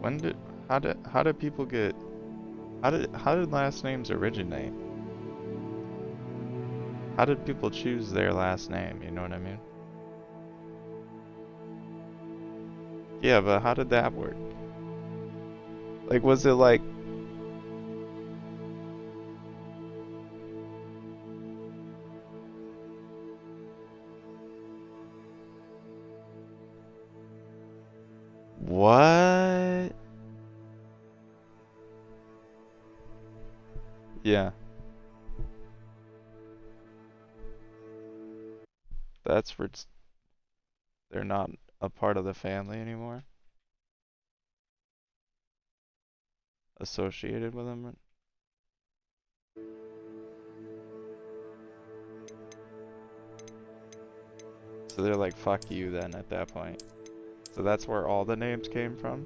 When did how did people get how did last names originate? How did people choose their last name, you know what I mean? Yeah, but how did that work? Like was it like what? Yeah. That's for they're not a part of the family anymore. Associated with them. So they're like, fuck you then at that point. So that's where all the names came from?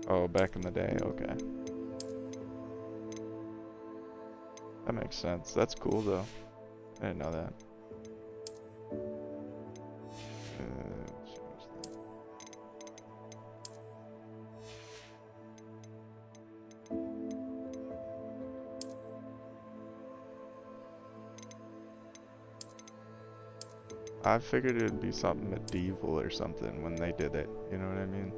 Oh, back in the day, okay. That makes sense. That's cool though. I didn't know that. Change that. I figured it'd be something medieval or something when they did it, you know what I mean?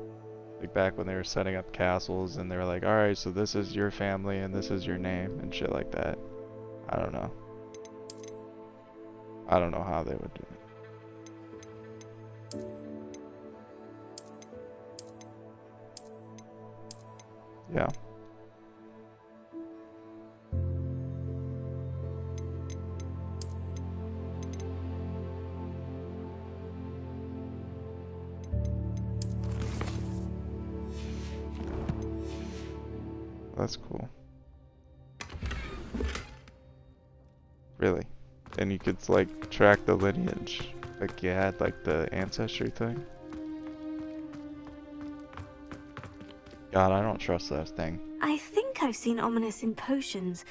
Like back when they were setting up castles and they were like, alright, so this is your family and this is your name and shit like that. I don't know. I don't know how they would do it. Yeah. That's cool. Really. And you could like track the lineage. Like you had like the ancestry thing. God, I don't trust that thing. I think I've seen Ominous in potions.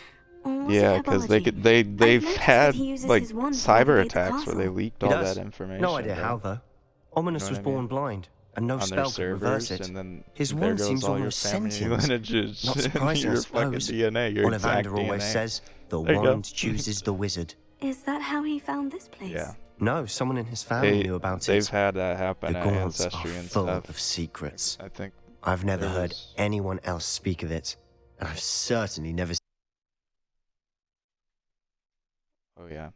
Or was Yeah, it because herbology? they've noticed that had he uses like his wand to cyber navigate the attacks where they castle. leaked He all does. that information. No idea bro. how, though. You know Ominous what was I born mean? blind, and no On their spell can reverse servers, it. and then His there wand goes seems all your almost family sentient. lineages, Not surprising, I your fucking suppose. DNA, your exact Ollivander always DNA. says, the There you go. wand chooses the wizard. Is that how he found this place? Yeah, No, someone in his family knew about they've it. had that happen The at Gaunts are Ancestry and full stuff. of secrets. I think I've never there heard was- anyone else speak of it, and I've certainly never Oh yeah,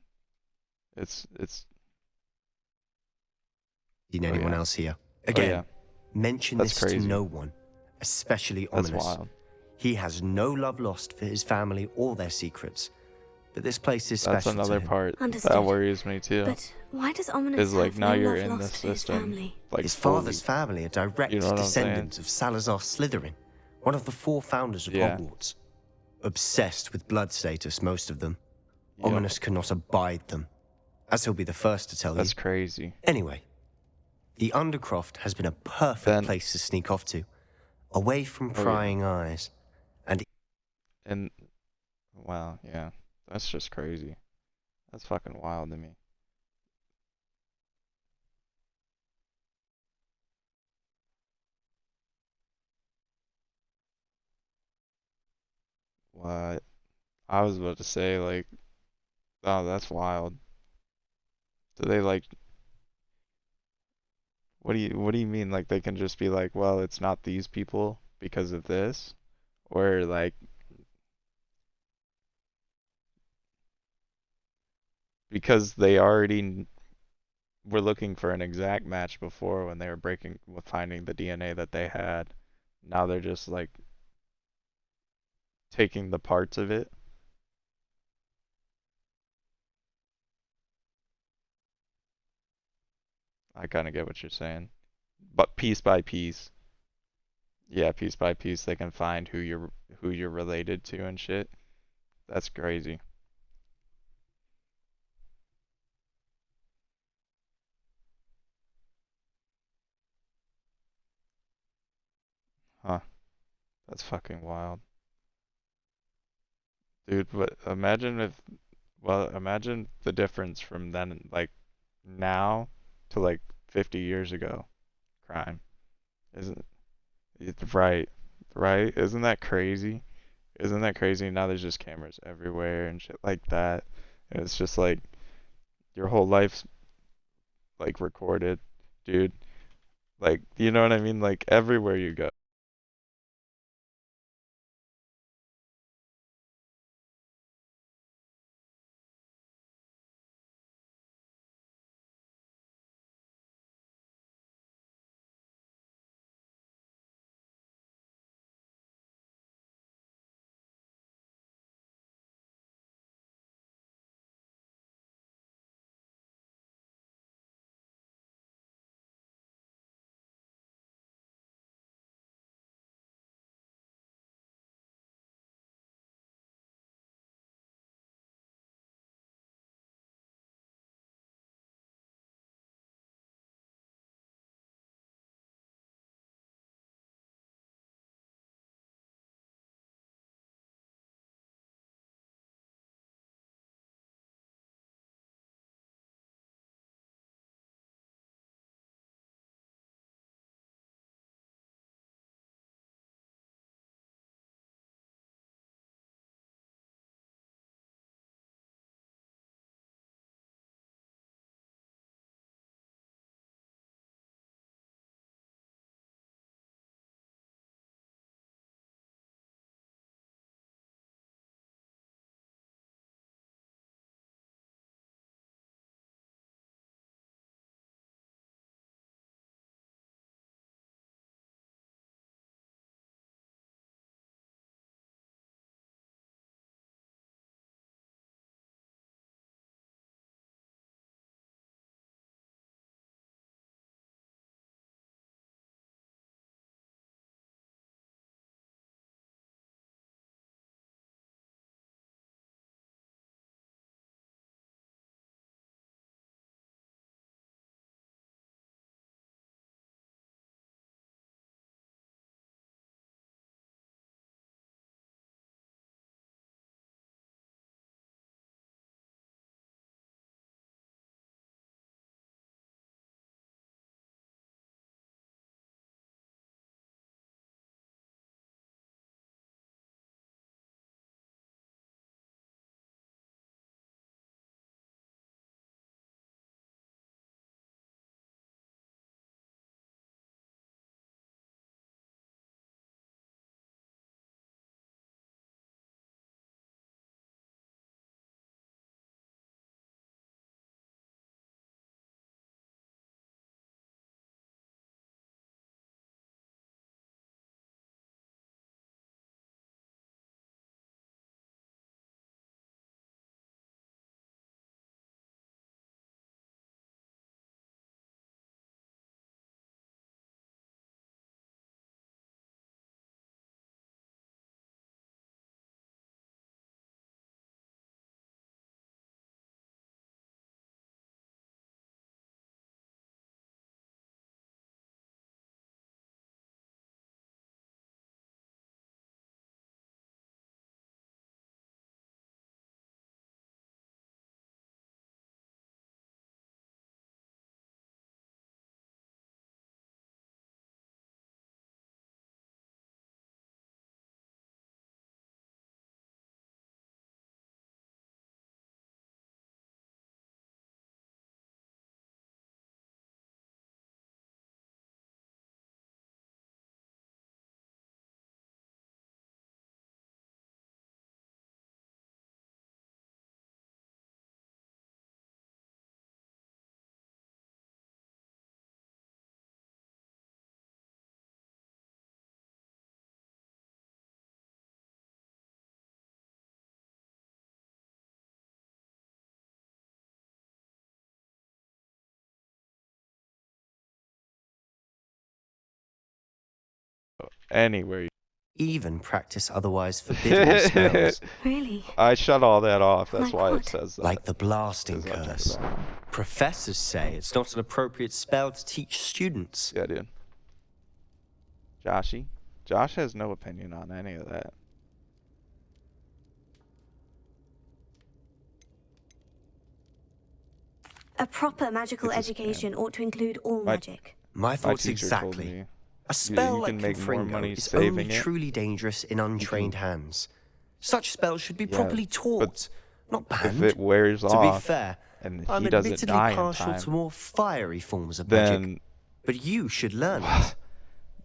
it's seen Oh, anyone yeah. else here. Oh, Again, yeah. mention That's this to crazy. no one, especially That's Ominous. wild. He has no love lost for his family or their secrets, but this place is That's special another to him. part Understood. that worries me too. But why does Ominous Is like have now no you're love in lost the for his system, family? like His fully. father's family are direct You know what I'm saying? descendants of Salazar Slytherin, one of the 4 founders of Yeah. Hogwarts. Obsessed with blood status, most of them. Yep. Ominous cannot abide them, as he'll be the first to tell That's you. crazy. Anyway, the Undercroft has been a perfect Then- place to sneak off to, away from Oh, yeah. prying eyes. And wow, yeah, that's just crazy. That's fucking wild to me. What? I was about to say like, oh, that's wild. Do they like? What do you mean? Like they can just be like, well, it's not these people because of this, or like because they already were looking for an exact match before when they were finding the DNA that they had. Now they're just like taking the parts of it. I kind of get what you're saying. But piece by piece. Yeah, piece by piece they can find who you're related to and shit. That's crazy. Huh. That's fucking wild. Dude, but imagine the difference from then, like, now to, like, 50 years ago. Crime. Isn't it right? Right? Isn't that crazy? Isn't that crazy? Now there's just cameras everywhere and shit like that. And it's just like your whole life's like recorded, dude. Like, you know what I mean? Like everywhere you go. Anywhere. Even practice otherwise forbidden spells. Really? I shut all that off. That's Like why what? it says that. Like the blasting 'Cause I turned it curse. off. Professors say it's not an appropriate spell to teach students. Yeah, dude. Joshy. Josh has no opinion on any of that. A proper magical It's a scam. education ought to include all My- magic. My My thoughts teacher told exactly. me A spell you like can make more Confringo money is saving only it. truly dangerous in untrained hands. Such spells should be Yeah, properly but taught, not banned. if it wears To off be fair, and I'm he doesn't admittedly die in partial time, to more fiery forms of magic, then but you should learn it.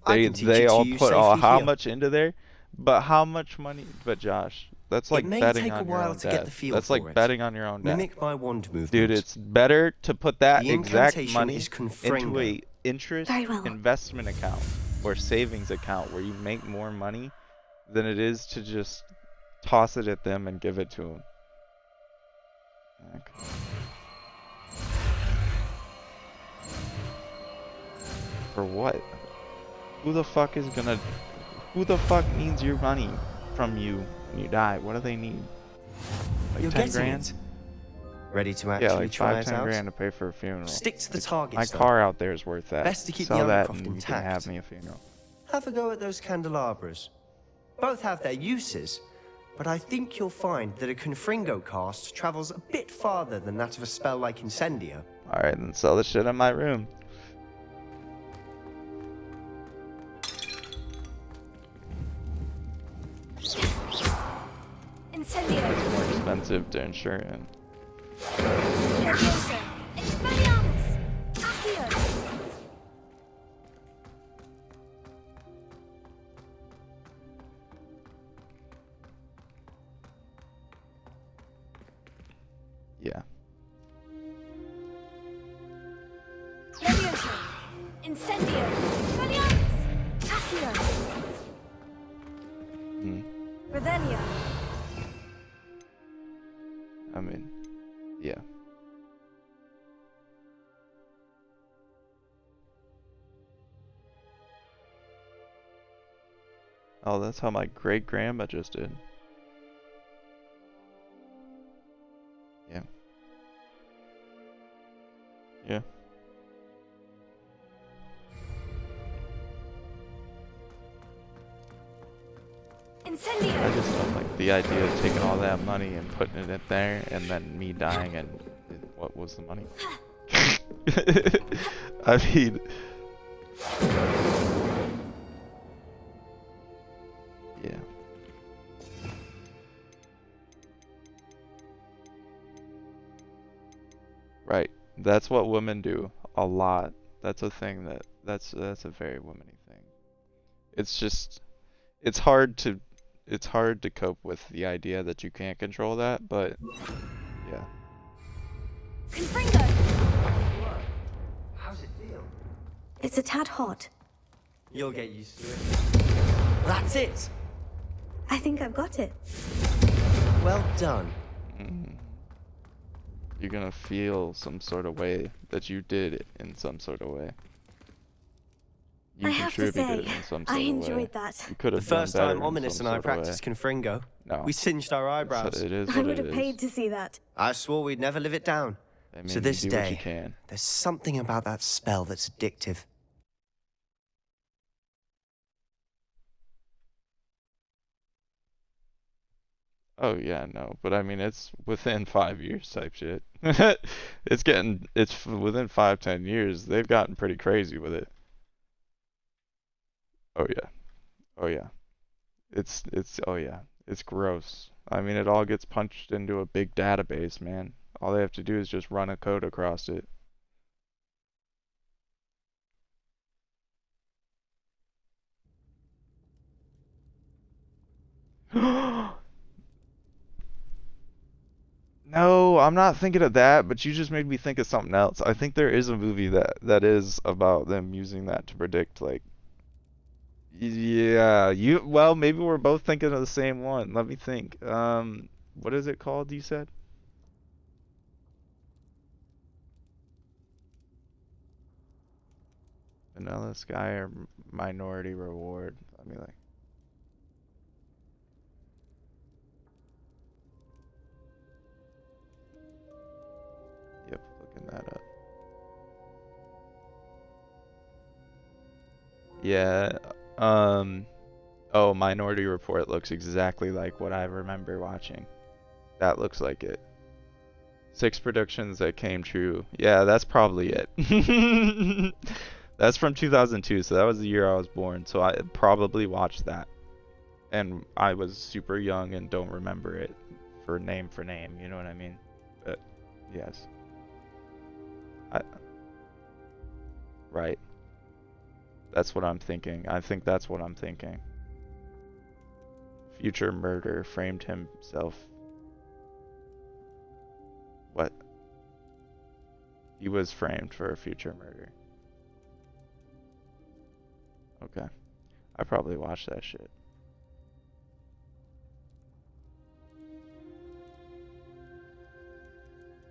I they can teach they it to all you put all safely how here. much into there, but how much money? But Josh, that's like It may betting take a on your while own to get death. the feel That's for like it. betting on your own death. Mimic my wand movement. Dude, it's better to put that The exact incantation money is into Confringo. a interest Very well. investment account or savings account where you make more money than it is to just toss it at them and give it to them. Okay. For what? Who the fuck needs your money from you when you die? What do they need? Like You're 10 getting grand? it. Ready to Yeah, actually like try 5, it 10 out? grand to pay for a funeral. Stick to the Like, targets, my though. car out there is worth that. Best to keep Sell the that Undercroft and you can intact. have me a funeral. Have a go at those candelabras. Both have their uses, but I think you'll find that a Confringo cast travels a bit farther than that of a spell like Incendio. Alright, then sell the shit in my room. Incendio. It's more expensive to insure it. Leviosa. Expelliarmus. Accio. Yeah. Leviosa. Incendio. Expelliarmus. Accio. Hmm. Revelio. I mean, yeah. Oh, that's how my great grandma just did. Yeah. Yeah. Incendio. I just don't like the idea of taking all that money and putting it in there and then me dying and what was the money? I mean, yeah. Right. That's what women do a lot. That's a thing that's a very womany thing. It's just it's hard to cope with the idea that you can't control that, but yeah. Confringo. How's it feel? It's a tad hot. You'll get used to it. That's it! I think I've got it. Well done. You're gonna feel some sort of way that you did it in some sort of way. You I have to contributed say, in some I sort of way. enjoyed that. You could The have done first better time in Ominous some and I sort of way. practiced Confringo, No. we singed our It's- eyebrows. It is I what would it have is. paid to see that. I swore we'd never live it down. I mean, To this you do what you day, can. there's something about that spell that's addictive. Oh yeah, no, but I mean it's within 5 years type shit. It's within 5-10 years they've gotten pretty crazy with it. Oh yeah, oh yeah, oh yeah, it's gross. I mean it all gets punched into a big database, man. All they have to do is just run a code across it. No, I'm not thinking of that, but you just made me think of something else. I think there is a movie that is about them using that to predict like yeah, well, maybe we're both thinking of the same one. Let me think. What is it called you said? Vanilla Sky or Minority Reward. Let me like. Yep, looking that up. Yeah, oh, Minority Report looks exactly like what I remember watching. That looks like it. 6 predictions that came true. Yeah, that's probably it. That's from 2002, so that was the year I was born, so I probably watched that. And I was super young and don't remember it for name, you know what I mean? But, yes. Right. That's what I'm thinking. I think that's what I'm thinking. Future murder framed himself. What? He was framed for a future murder. Okay. I probably watched that shit.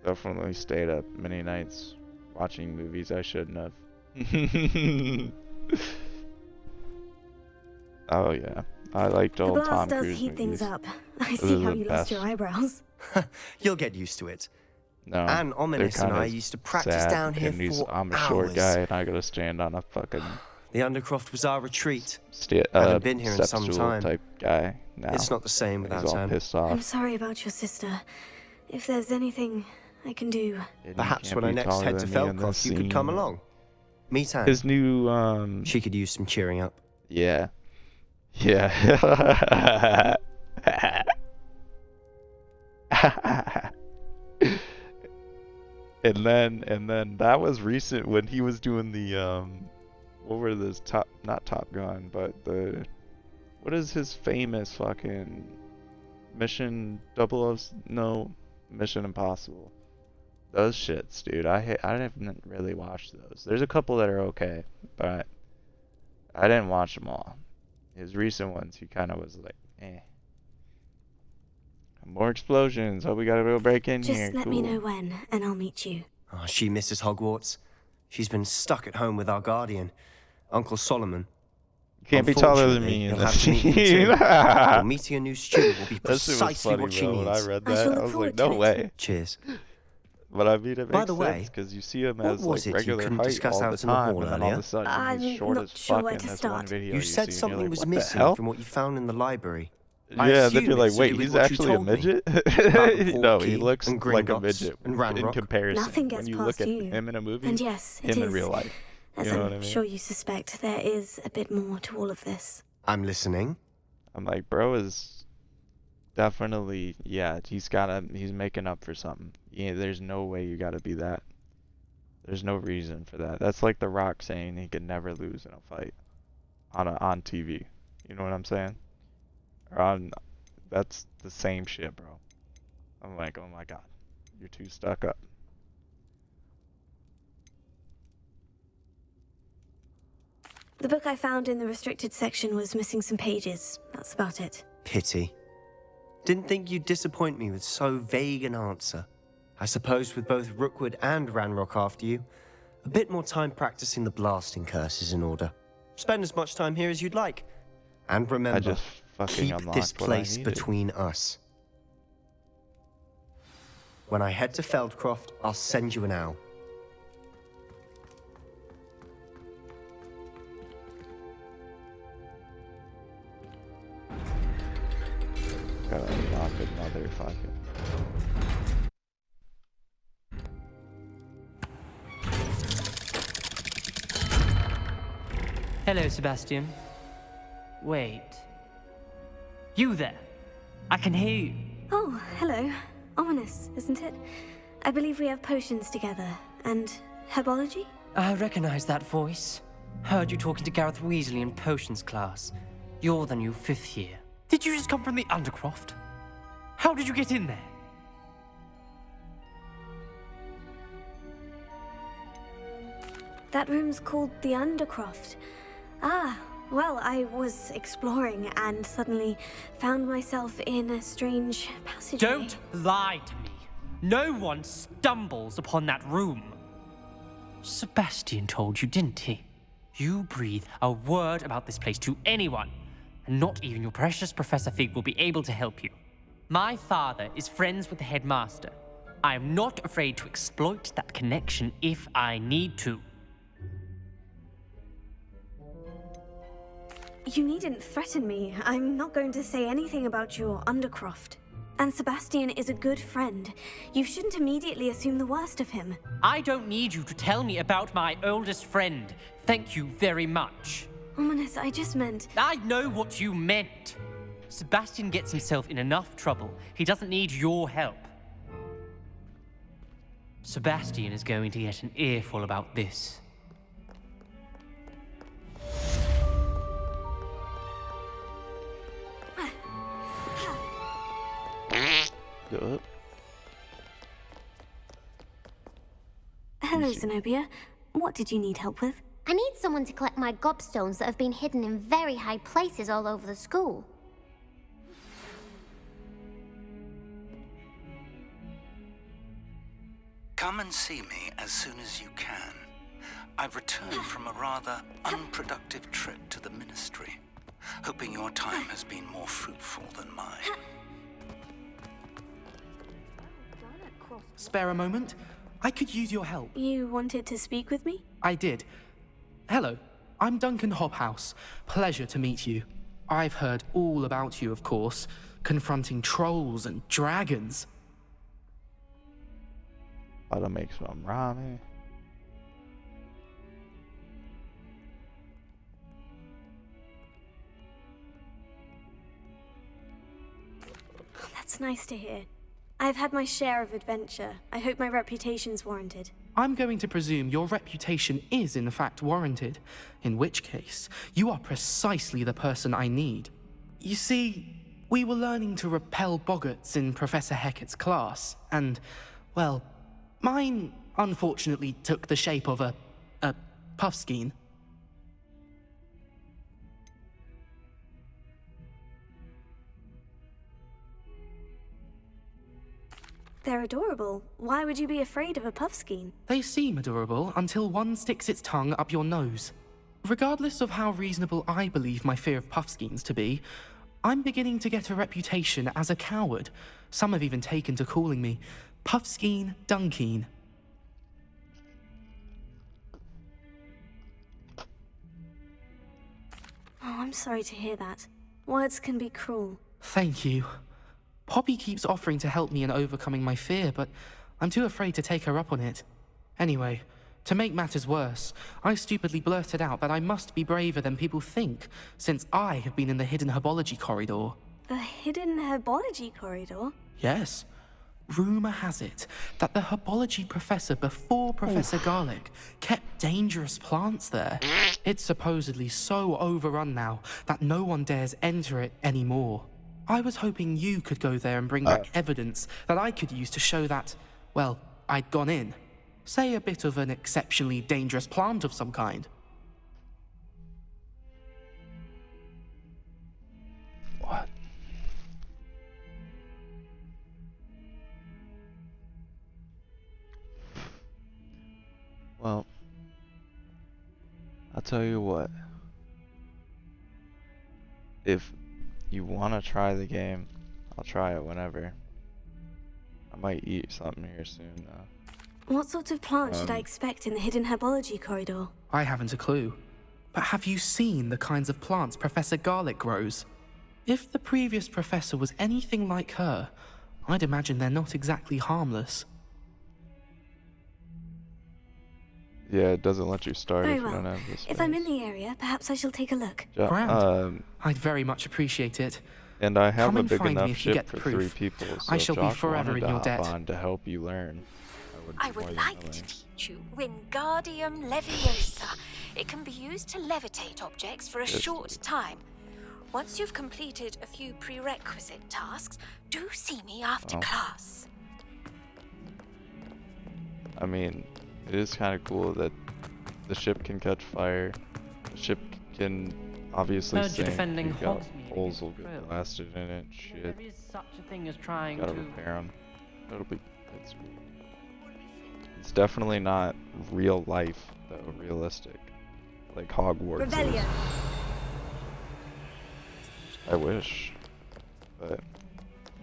Definitely stayed up many nights watching movies I shouldn't have. Oh yeah, I liked The old blast Tom does Cruise heat things movies. up. I Those see are how the you lost your best. eyebrows. You'll get used to it. No, And they're Ominous and I kinda used to practice sad, down here and for I'm a short hours. guy, and I gotta stand on a fucking The Undercroft was our retreat. Haven't been here in step some stool time. type guy now. It's not the same And without he's all him. pissed I'm off. sorry about your sister. If there's anything I can do. And you Perhaps can't when I be next taller head to than me in this Feldcroft, you could come scene. along. Meet Anne. His new She could use some cheering up. yeah. Yeah. And then that was recent when he was doing the what were those not Top Gun, but what is his famous fucking Mission Mission Impossible. Those shits, dude. I haven't really watched those. There's a couple that are okay, but I didn't watch them all. His recent ones, he kind of was like, eh. More explosions. Oh, we gotta go break in Just here. let Cool. me know when, and I'll meet you. Oh, she misses Hogwarts. She's been stuck at home with our guardian, Uncle Solomon. You can't be taller than me in You'll this have to meet him too. scene. But meeting a new student will be That shit was precisely funny, what she bro. When I needs. read I that, shall I look was like, forward no to it. way. Cheers. But I mean, it By makes the way, sense because you see him what as was like it you regular couldn't height discuss all out the in the time, hall and then all of earlier? a sudden I'm he's short not as sure fuck where in to this start. one video You see, said and you're something like, was what the missing hell? from what you found in the library. Yeah, then you're like, wait, to do he's with what you actually a told me. midget? About the No, he Portkey looks and like a Gringotts midget and in Ranrock. comparison. Nothing When gets you look past at you. him in a movie, And yes, it him in is. real life. As You know I'm what I mean? sure you suspect, there is a bit more to all of this. I'm listening. I'm like, bro is definitely, yeah, he's making up for something. Yeah, there's no way you gotta be that. There's no reason for that. That's like The Rock saying he could never lose in a fight on TV. You know what I'm saying? That's the same shit, bro. I'm like, oh my god, you're too stuck up. The book I found in the restricted section was missing some pages. That's about it. Pity. Didn't think you'd disappoint me with so vague an answer. I suppose with both Rookwood and Ranrock after you, a bit more time practicing the blasting curse is in order. Spend as much time here as you'd like. And I remember, just fucking keep unlocked this what I place needed. between us. When I head to Feldcroft, I'll send you an owl. Gotta unlock another fucking. Hello, Sebastian. Wait. You there? I can hear you. Oh, hello. Ominous, isn't it? I believe we have potions together. And herbology? I recognize that voice. Heard you talking to Gareth Weasley in potions class. You're the new 5th year. Did you just come from the Undercroft? How did you get in there? That room's called the Undercroft. Ah, well, I was exploring and suddenly found myself in a strange passageway. Don't lie to me. No one stumbles upon that room. Sebastian told you, didn't he? You breathe a word about this place to anyone, and not even your precious Professor Fig will be able to help you. My father is friends with the headmaster. I am not afraid to exploit that connection if I need to. You needn't threaten me. I'm not going to say anything about your Undercroft. And Sebastian is a good friend. You shouldn't immediately assume the worst of him. I don't need you to tell me about my oldest friend. Thank you very much. Ominous, I just meant... I know what you meant. Sebastian gets himself in enough trouble. He doesn't need your help. Sebastian is going to get an earful about this. Yup. Hello, Zenobia. What did you need help with? I need someone to collect my gobstones that have been hidden in very high places all over the school. Come and see me as soon as you can. I've returned from a rather unproductive trip to the Ministry, hoping your time has been more fruitful than mine. Spare a moment? I could use your help. You wanted to speak with me? I did. Hello, I'm Duncan Hobhouse. Pleasure to meet you. I've heard all about you, of course, confronting trolls and dragons. Gotta make some ramen. That's nice to hear. I've had my share of adventure. I hope my reputation's warranted. I'm going to presume your reputation is in fact warranted, in which case, you are precisely the person I need. You see, we were learning to repel boggarts in Professor Hecat's class, and, well, mine unfortunately took the shape of a puffskein. They're adorable. Why would you be afraid of a puffskein? They seem adorable until one sticks its tongue up your nose. Regardless of how reasonable I believe my fear of puffskeins to be, I'm beginning to get a reputation as a coward. Some have even taken to calling me Puffskein Dunkeen. Oh, I'm sorry to hear that. Words can be cruel. Thank you. Poppy keeps offering to help me in overcoming my fear, but I'm too afraid to take her up on it. Anyway, to make matters worse, I stupidly blurted out that I must be braver than people think, since I have been in the hidden herbology corridor. The hidden herbology corridor? Yes. Rumor has it that the herbology professor before Professor Garlic kept dangerous plants there. It's supposedly so overrun now that no one dares enter it anymore. I was hoping you could go there and bring back evidence that I could use to show that, well, I'd gone in. Say a bit of an exceptionally dangerous plant of some kind. What? Well, I'll tell you what. If you want to try the game, I'll try it whenever. I might eat something here soon, though. What sort of plant should I expect in the hidden herbology corridor? I haven't a clue. But have you seen the kinds of plants Professor Garlic grows? If the previous professor was anything like her, I'd imagine they're not exactly harmless. Yeah, it doesn't let you start Very if you well. don't have this. If I'm in the area, perhaps I shall take a look. Grand. I'd very much appreciate it. And I have Come a and big find me enough if you ship get the for 3 proof. people, so I shall if be Josh forever wanted in your to hop debt. on to help you learn, I would like to teach you Wingardium Leviosa. It can be used to levitate objects for a short time. Once you've completed a few prerequisite tasks, do see me after class. I mean, it is kind of cool that the ship can catch fire. The ship can obviously Heard you sink. defending You've got Hogsmeade holes will against get Krill. blasted in it. Shit. There is such a thing as trying Gotta to... repair them. It's definitely not real life, though, realistic. Like Hogwarts is. I wish. But,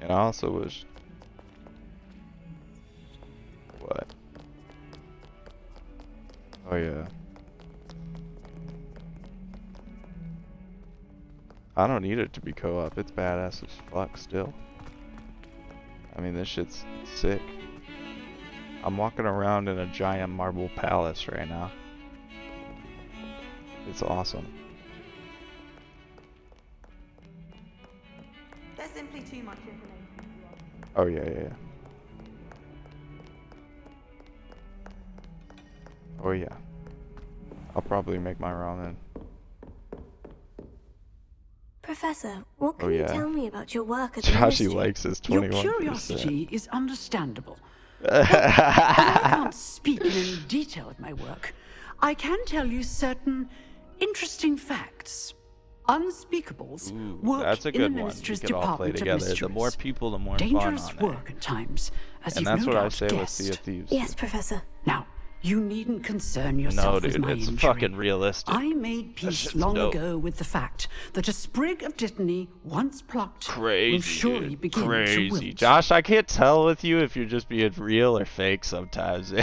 and I also wish. What? Oh yeah. I don't need it to be co-op. It's badass as fuck still. I mean, this shit's sick. I'm walking around in a giant marble palace right now. It's awesome. There's simply too much information. Oh yeah, yeah. Oh yeah. I'll probably make my ramen. Professor, what can Oh, you yeah. tell me about your work at the Joshy Ministry? likes his 21%. Your curiosity is understandable. As I can't speak in any detail of my work, I can tell you certain interesting facts. Unspeakables Ooh, work that's a in the good one. We Ministry's could all play Department of together. Mysteries. The more people, the more Dangerous fun on work at times, as And you've that's no what I doubt say with Sea of guessed. Thieves. Yes, Professor. Now, you needn't concern yourself No, with dude, my it's injury. fucking realistic. I made peace shit's long dope. ago with the fact that a sprig of dittany, once plucked, Crazy, will surely dude. begin to Crazy. wilt. Josh, I can't tell with you if you're just being real or fake sometimes. She's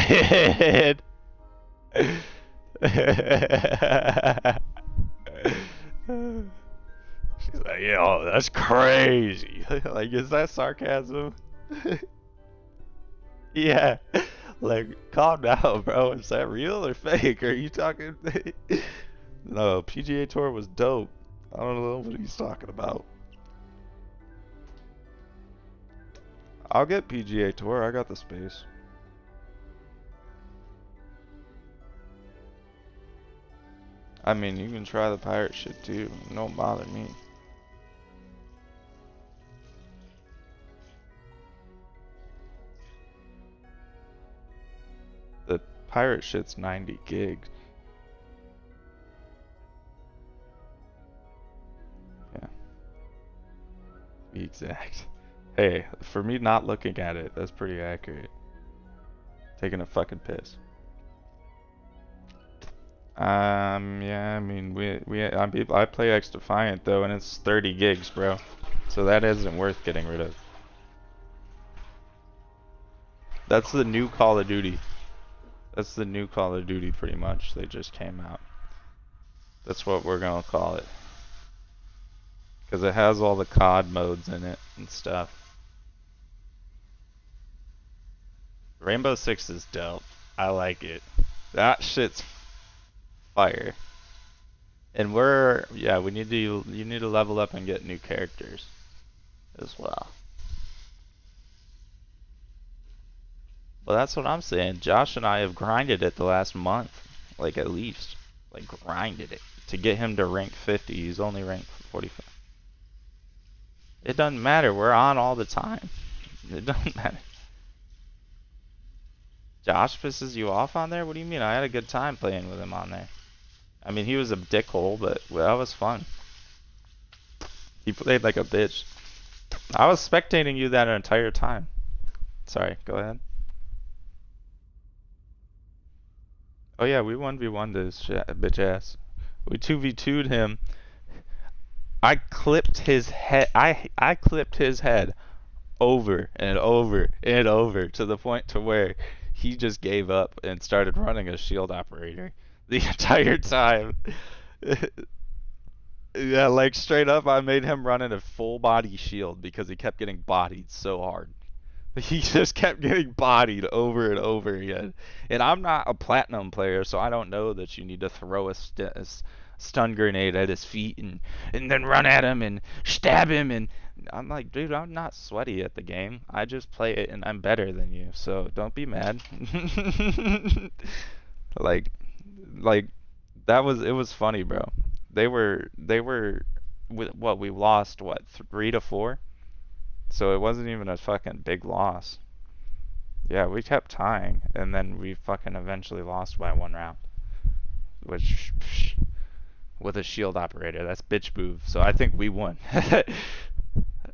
like, yo, that's crazy. Like, is that sarcasm? Yeah. Like, calm down, bro. Is that real or fake? Are you talking? No, PGA Tour was dope. I don't know what he's talking about. I'll get PGA Tour. I got the space. I mean, you can try the pirate shit too. Don't bother me. The pirate shit's 90 gigs. Yeah. Be exact. Hey, for me not looking at it, that's pretty accurate. Taking a fucking piss. Yeah, I mean, I play X Defiant though, and it's 30 gigs, bro. So that isn't worth getting rid of. That's the new Call of Duty. That's the new Call of Duty, pretty much. They just came out. That's what we're gonna call it. Because it has all the COD modes in it and stuff. Rainbow Six is dope. I like it. That shit's fire. And yeah, we need to, you need to level up and get new characters as well. Well, that's what I'm saying. Josh and I have grinded it the last month, like at least, like grinded it to get him to rank 50. He's only ranked 45. It doesn't matter. We're on all the time. It doesn't matter. Josh pisses you off on there? What do you mean? I had a good time playing with him on there. I mean, he was a dickhole, but well, that was fun. He played like a bitch. I was spectating you that entire time. Sorry, go ahead. Oh yeah, we 1v1'd his bitch ass. We 2v2'd him. I clipped his head. I clipped his head over and over and over to the point to where he just gave up and started running a shield operator the entire time. Yeah, like straight up, I made him run in a full body shield because he kept getting bodied so hard. He just kept getting bodied over and over again. And I'm not a platinum player, so I don't know that you need to throw a stun grenade at his feet and then run at him and stab him. And I'm like, dude, I'm not sweaty at the game. I just play it and I'm better than you, so don't be mad. like it was funny, bro. They were what, we lost what, 3-4? So it wasn't even a fucking big loss. Yeah, we kept tying, and then we fucking eventually lost by 1 round. Which, with a shield operator, that's bitch move. So I think we won.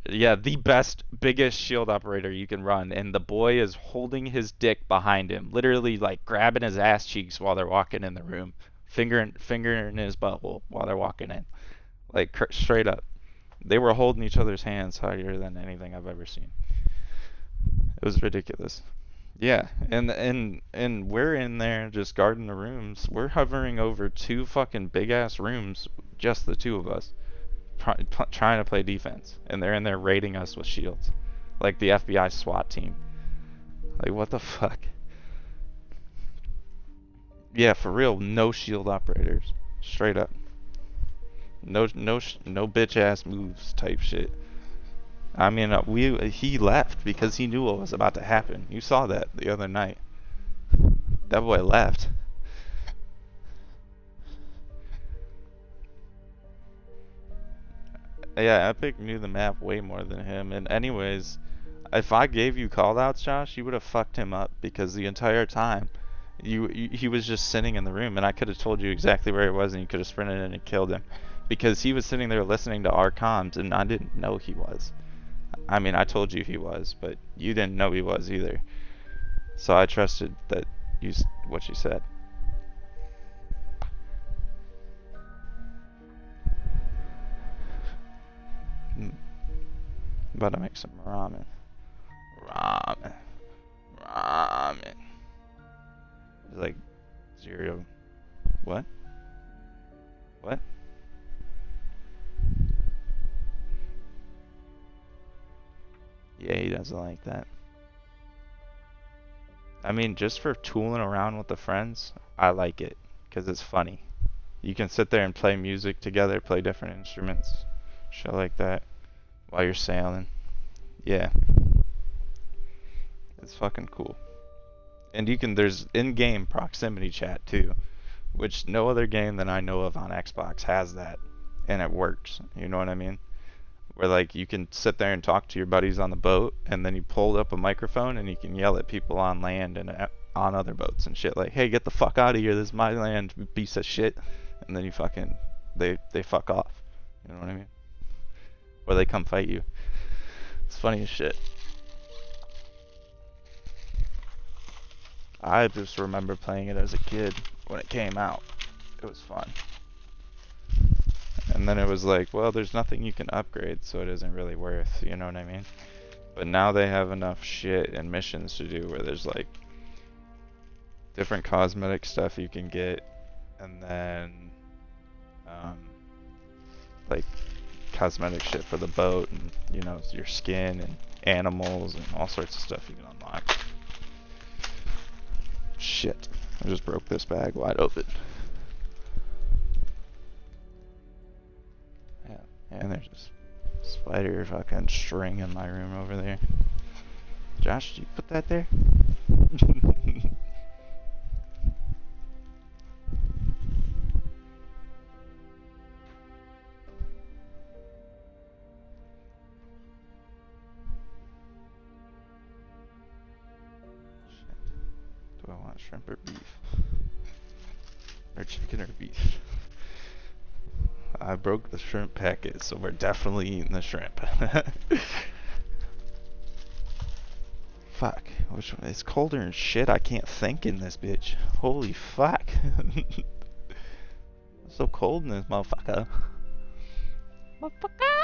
Yeah, the best, biggest shield operator you can run, and the boy is holding his dick behind him, literally like grabbing his ass cheeks while they're walking in the room, finger in his butthole while they're walking in, like straight up. They were holding each other's hands higher than anything I've ever seen. It was ridiculous. Yeah, and we're in there just guarding the rooms. We're hovering over 2 fucking big ass rooms, just the 2 of us, trying to play defense, and they're in there raiding us with shields, like the FBI SWAT team. Like, what the fuck? Yeah, for real, no shield operators, straight up. No bitch ass moves type shit. I mean, he left because he knew what was about to happen. You saw that the other night. That boy left. Yeah, Epic knew the map way more than him. And anyways, if I gave you callouts, Josh, you would have fucked him up because the entire time he was just sitting in the room, and I could have told you exactly where he was, and you could have sprinted in and killed him because he was sitting there listening to our comms, and I didn't know he was. I mean, I told you he was, but you didn't know he was either. So I trusted that what you said. About to make some ramen. Ramen. It's like 0. What? What? Yeah, he doesn't like that. I mean, just for tooling around with the friends, I like it, because it's funny. You can sit there and play music together, play different instruments, shit like that, while you're sailing. Yeah. It's fucking cool. And there's in-game proximity chat too, which no other game that I know of on Xbox has that, and it works, you know what I mean? Where like you can sit there and talk to your buddies on the boat, and then you pull up a microphone and you can yell at people on land and on other boats and shit like, hey, get the fuck out of here, this is my land, piece of shit. And then you fucking, they fuck off, you know what I mean? Or they come fight you. It's funny as shit. I just remember playing it as a kid when it came out. It was fun. And then it was like, well, there's nothing you can upgrade, so it isn't really worth, you know what I mean? But now they have enough shit and missions to do where there's like different cosmetic stuff you can get, and then like cosmetic shit for the boat, and you know, your skin and animals and all sorts of stuff you can unlock. Shit, I just broke this bag wide open. Yeah, and there's this spider fucking string in my room over there. Josh, did you put that there? Do I want shrimp or beef? Or chicken or beef? I broke the shrimp packet, so we're definitely eating the shrimp. Fuck. Which one? It's colder and shit. I can't think in this bitch. Holy fuck. It's so cold in this motherfucker. Motherfucker.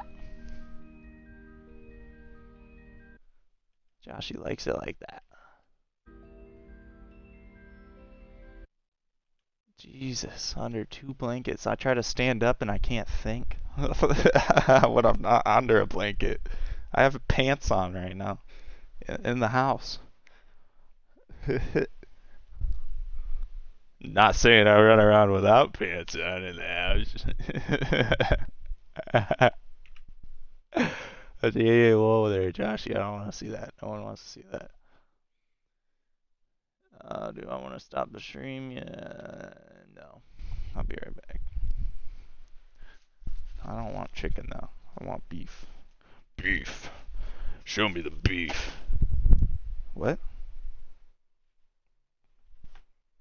Joshy likes it like that. Jesus, under 2 blankets. I try to stand up and I can't think. When I'm not under a blanket. I have pants on right now. In the house. Not saying I run around without pants on in the house. Yeah, whoa there, Joshy. I don't want to see that. No one wants to see that. Do I want to stop the stream? Yeah, no. I'll be right back. I don't want chicken though. I want beef. Beef. Show me the beef. What?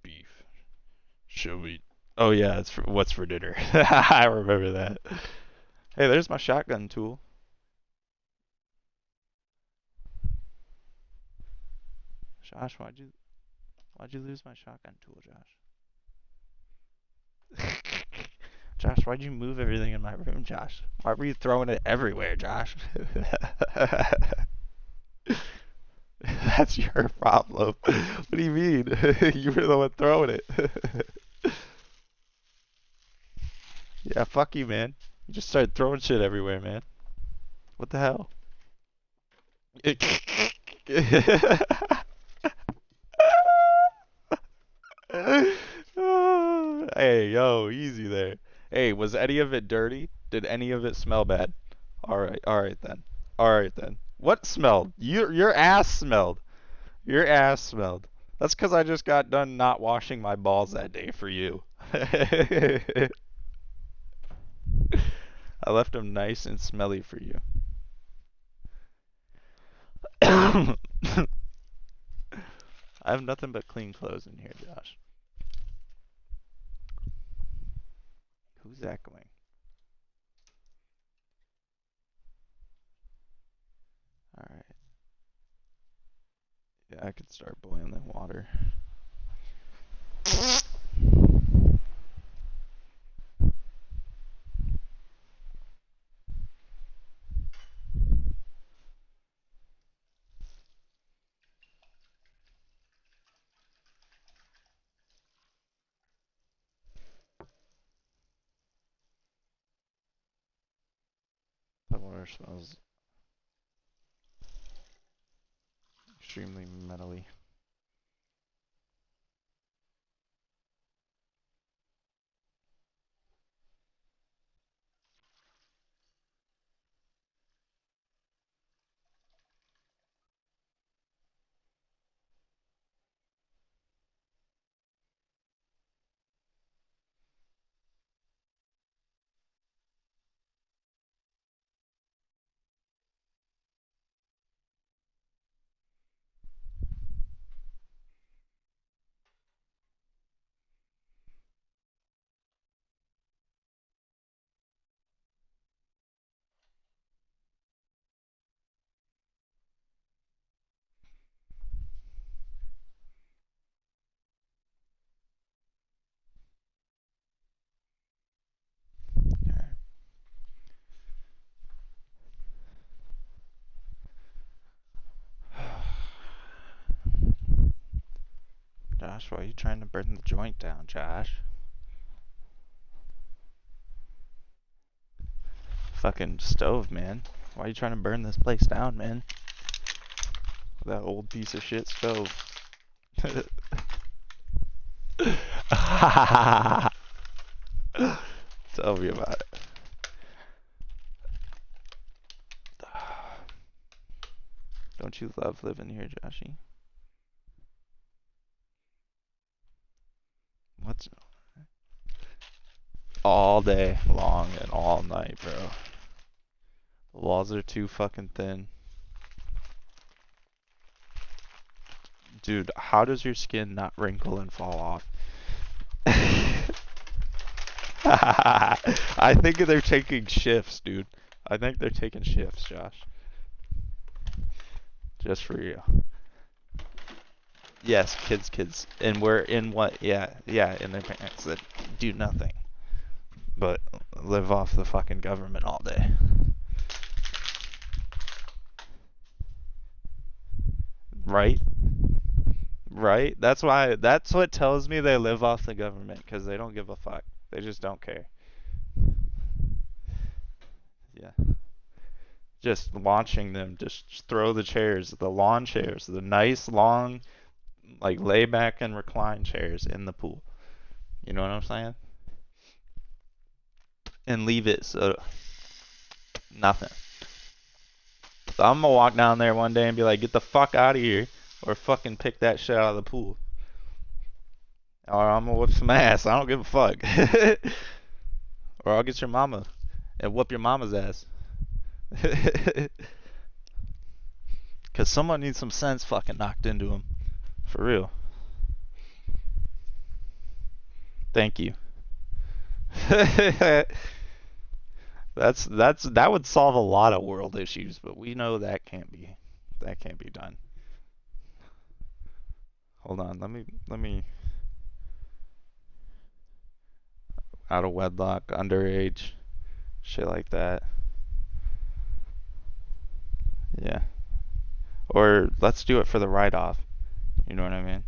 Beef. Show me. Oh yeah, it's for what's for dinner. I remember that. Hey, there's my shotgun tool. Josh, why'd you lose my shotgun tool, Josh? Josh, why'd you move everything in my room, Josh? Why were you throwing it everywhere, Josh? That's your problem. What do you mean? You were the one throwing it. Yeah, fuck you, man. You just started throwing shit everywhere, man. What the hell? Hey, yo, easy there. Hey, was any of it dirty? Did any of it smell bad? Alright then. Alright then. What smelled? Your ass smelled. Your ass smelled. That's 'cause I just got done not washing my balls that day for you. I left them nice and smelly for you. I have nothing but clean clothes in here, Josh. Who's echoing? Alright. Yeah, I could start boiling water. The water smells extremely metally. Josh, why are you trying to burn the joint down, Josh? Fucking stove, man. Why are you trying to burn this place down, man? That old piece of shit stove. Tell me about it. Don't you love living here, Joshy? What's all day long and all night, bro? The walls are too fucking thin. Dude, how does your skin not wrinkle and fall off? I think they're taking shifts, dude. I think they're taking shifts, Josh. Just for you. Yes, kids. And we're in what? Yeah, in their parents that do nothing but live off the fucking government all day. Right? Right? That's what tells me they live off the government, because they don't give a fuck. They just don't care. Yeah. Just launching them, just throw the chairs, the lawn chairs, the nice long, like lay back and recline chairs in the pool. You know what I'm saying? And leave it so nothing. So I'm gonna walk down there one day and be like, get the fuck out of here, or fucking pick that shit out of the pool. Or I'm gonna whip some ass. I don't give a fuck. Or I'll get your mama and whoop your mama's ass. Cause someone needs some sense fucking knocked into them. For real. Thank you. That would solve a lot of world issues, but we know that can't be done. Hold on, let me out of wedlock, underage, shit like that. Yeah. Or let's do it for the write-off. You know what I mean?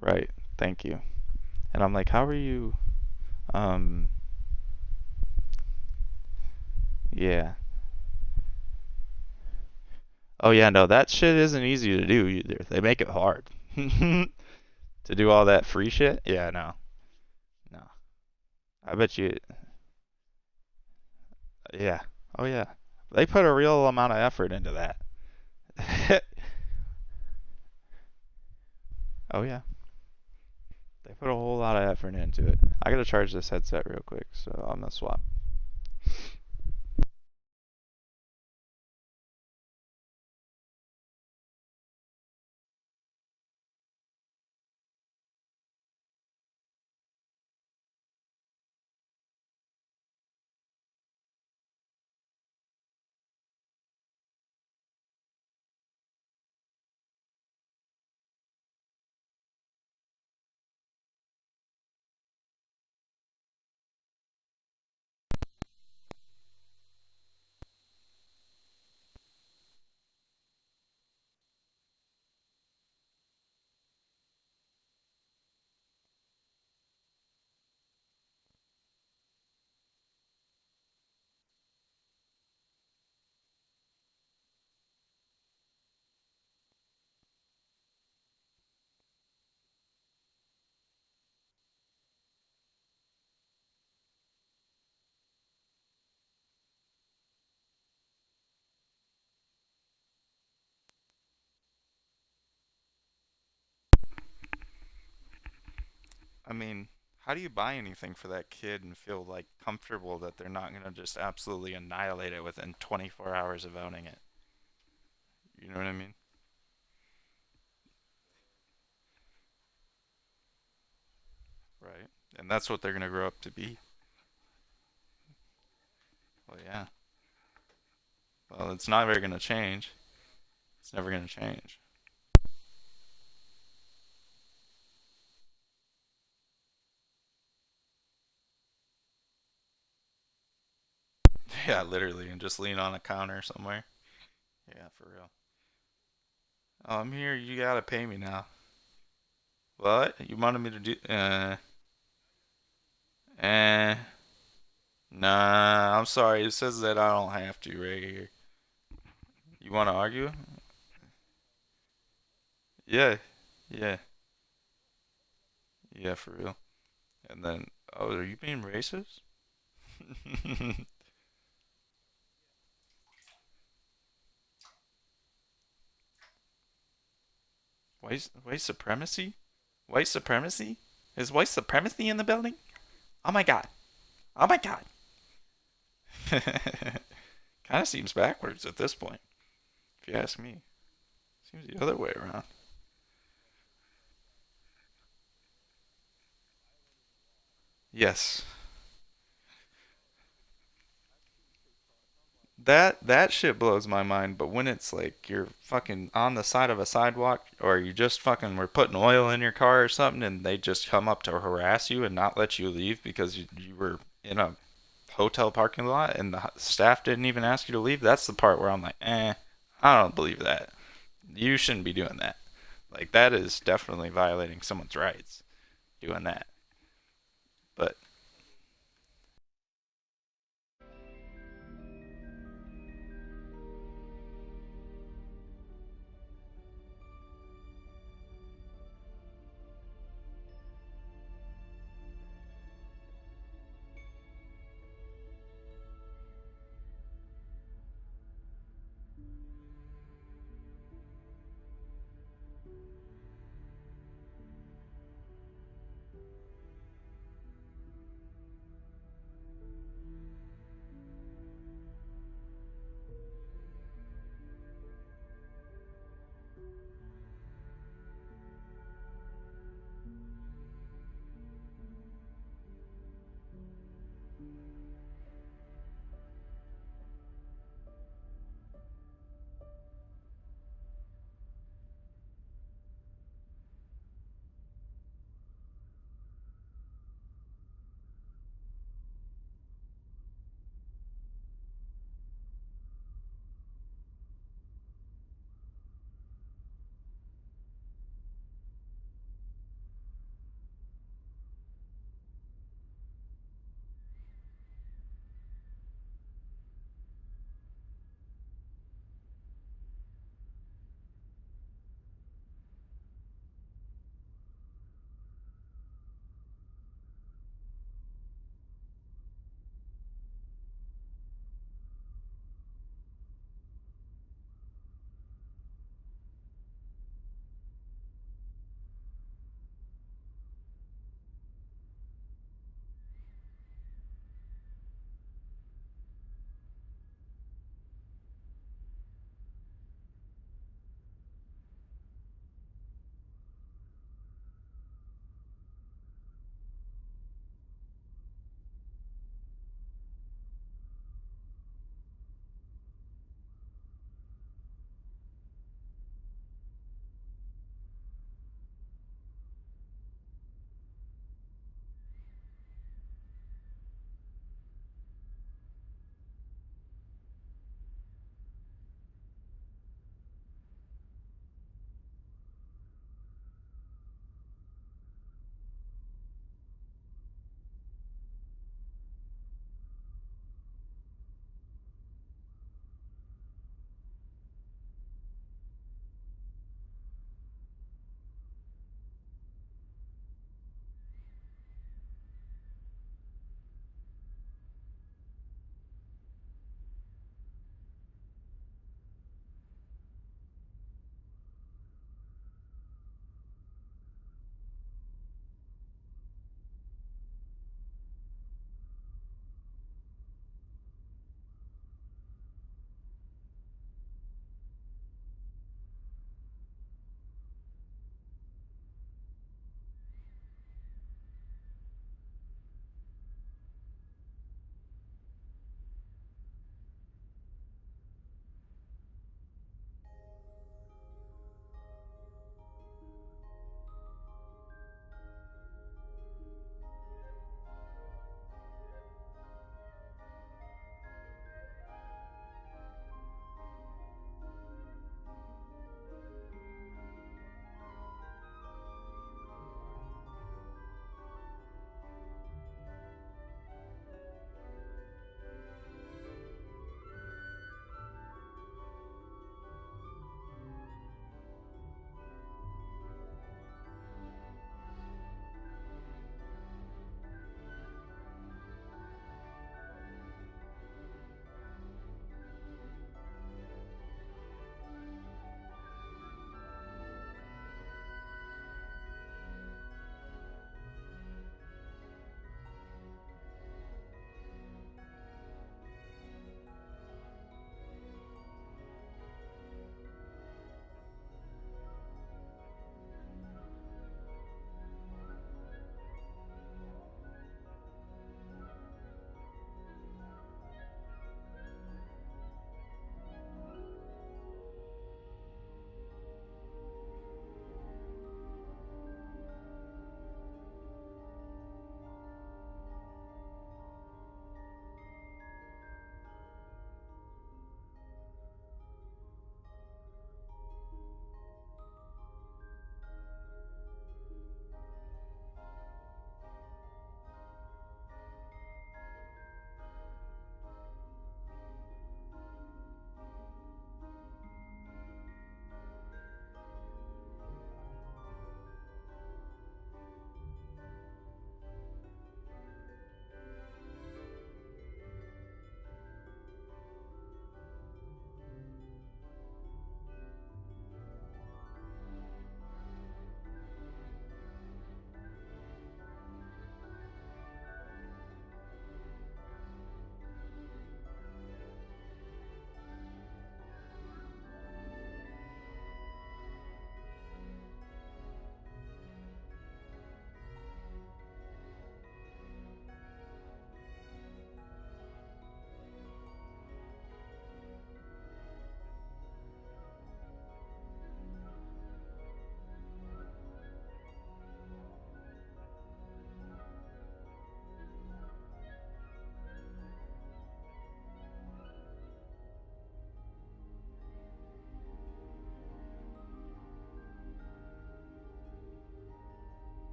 Right. Thank you. And I'm like, how are you? Yeah. Oh yeah, no, that shit isn't easy to do either. They make it hard. To do all that free shit? Yeah, no. No. I bet you. Yeah. Oh yeah. They put a real amount of effort into that. Oh yeah. They put a whole lot of effort into it. I gotta charge this headset real quick, so I'm gonna swap. I mean, how do you buy anything for that kid and feel like comfortable that they're not gonna just absolutely annihilate it within 24 hours of owning it? You know what I mean? Right. And that's what they're gonna grow up to be. Well, yeah. Well, it's never gonna change. It's never gonna change. Yeah, literally, and just lean on a counter somewhere. Yeah, for real. Oh, I'm here. You gotta pay me now. What? You wanted me to do? Eh. Nah, I'm sorry. It says that I don't have to right here. You want to argue? Yeah. Yeah. Yeah, for real. And then, oh, are you being racist? White supremacy? White supremacy? Is white supremacy in the building? Oh my god. Oh my god. Kind of seems backwards at this point, if you ask me. Seems the other way around. Yes. That shit blows my mind, but when it's like you're fucking on the side of a sidewalk or you just fucking were putting oil in your car or something and they just come up to harass you and not let you leave because you were in a hotel parking lot and the staff didn't even ask you to leave, that's the part where I'm like, I don't believe that. You shouldn't be doing that. Like, that is definitely violating someone's rights, doing that. But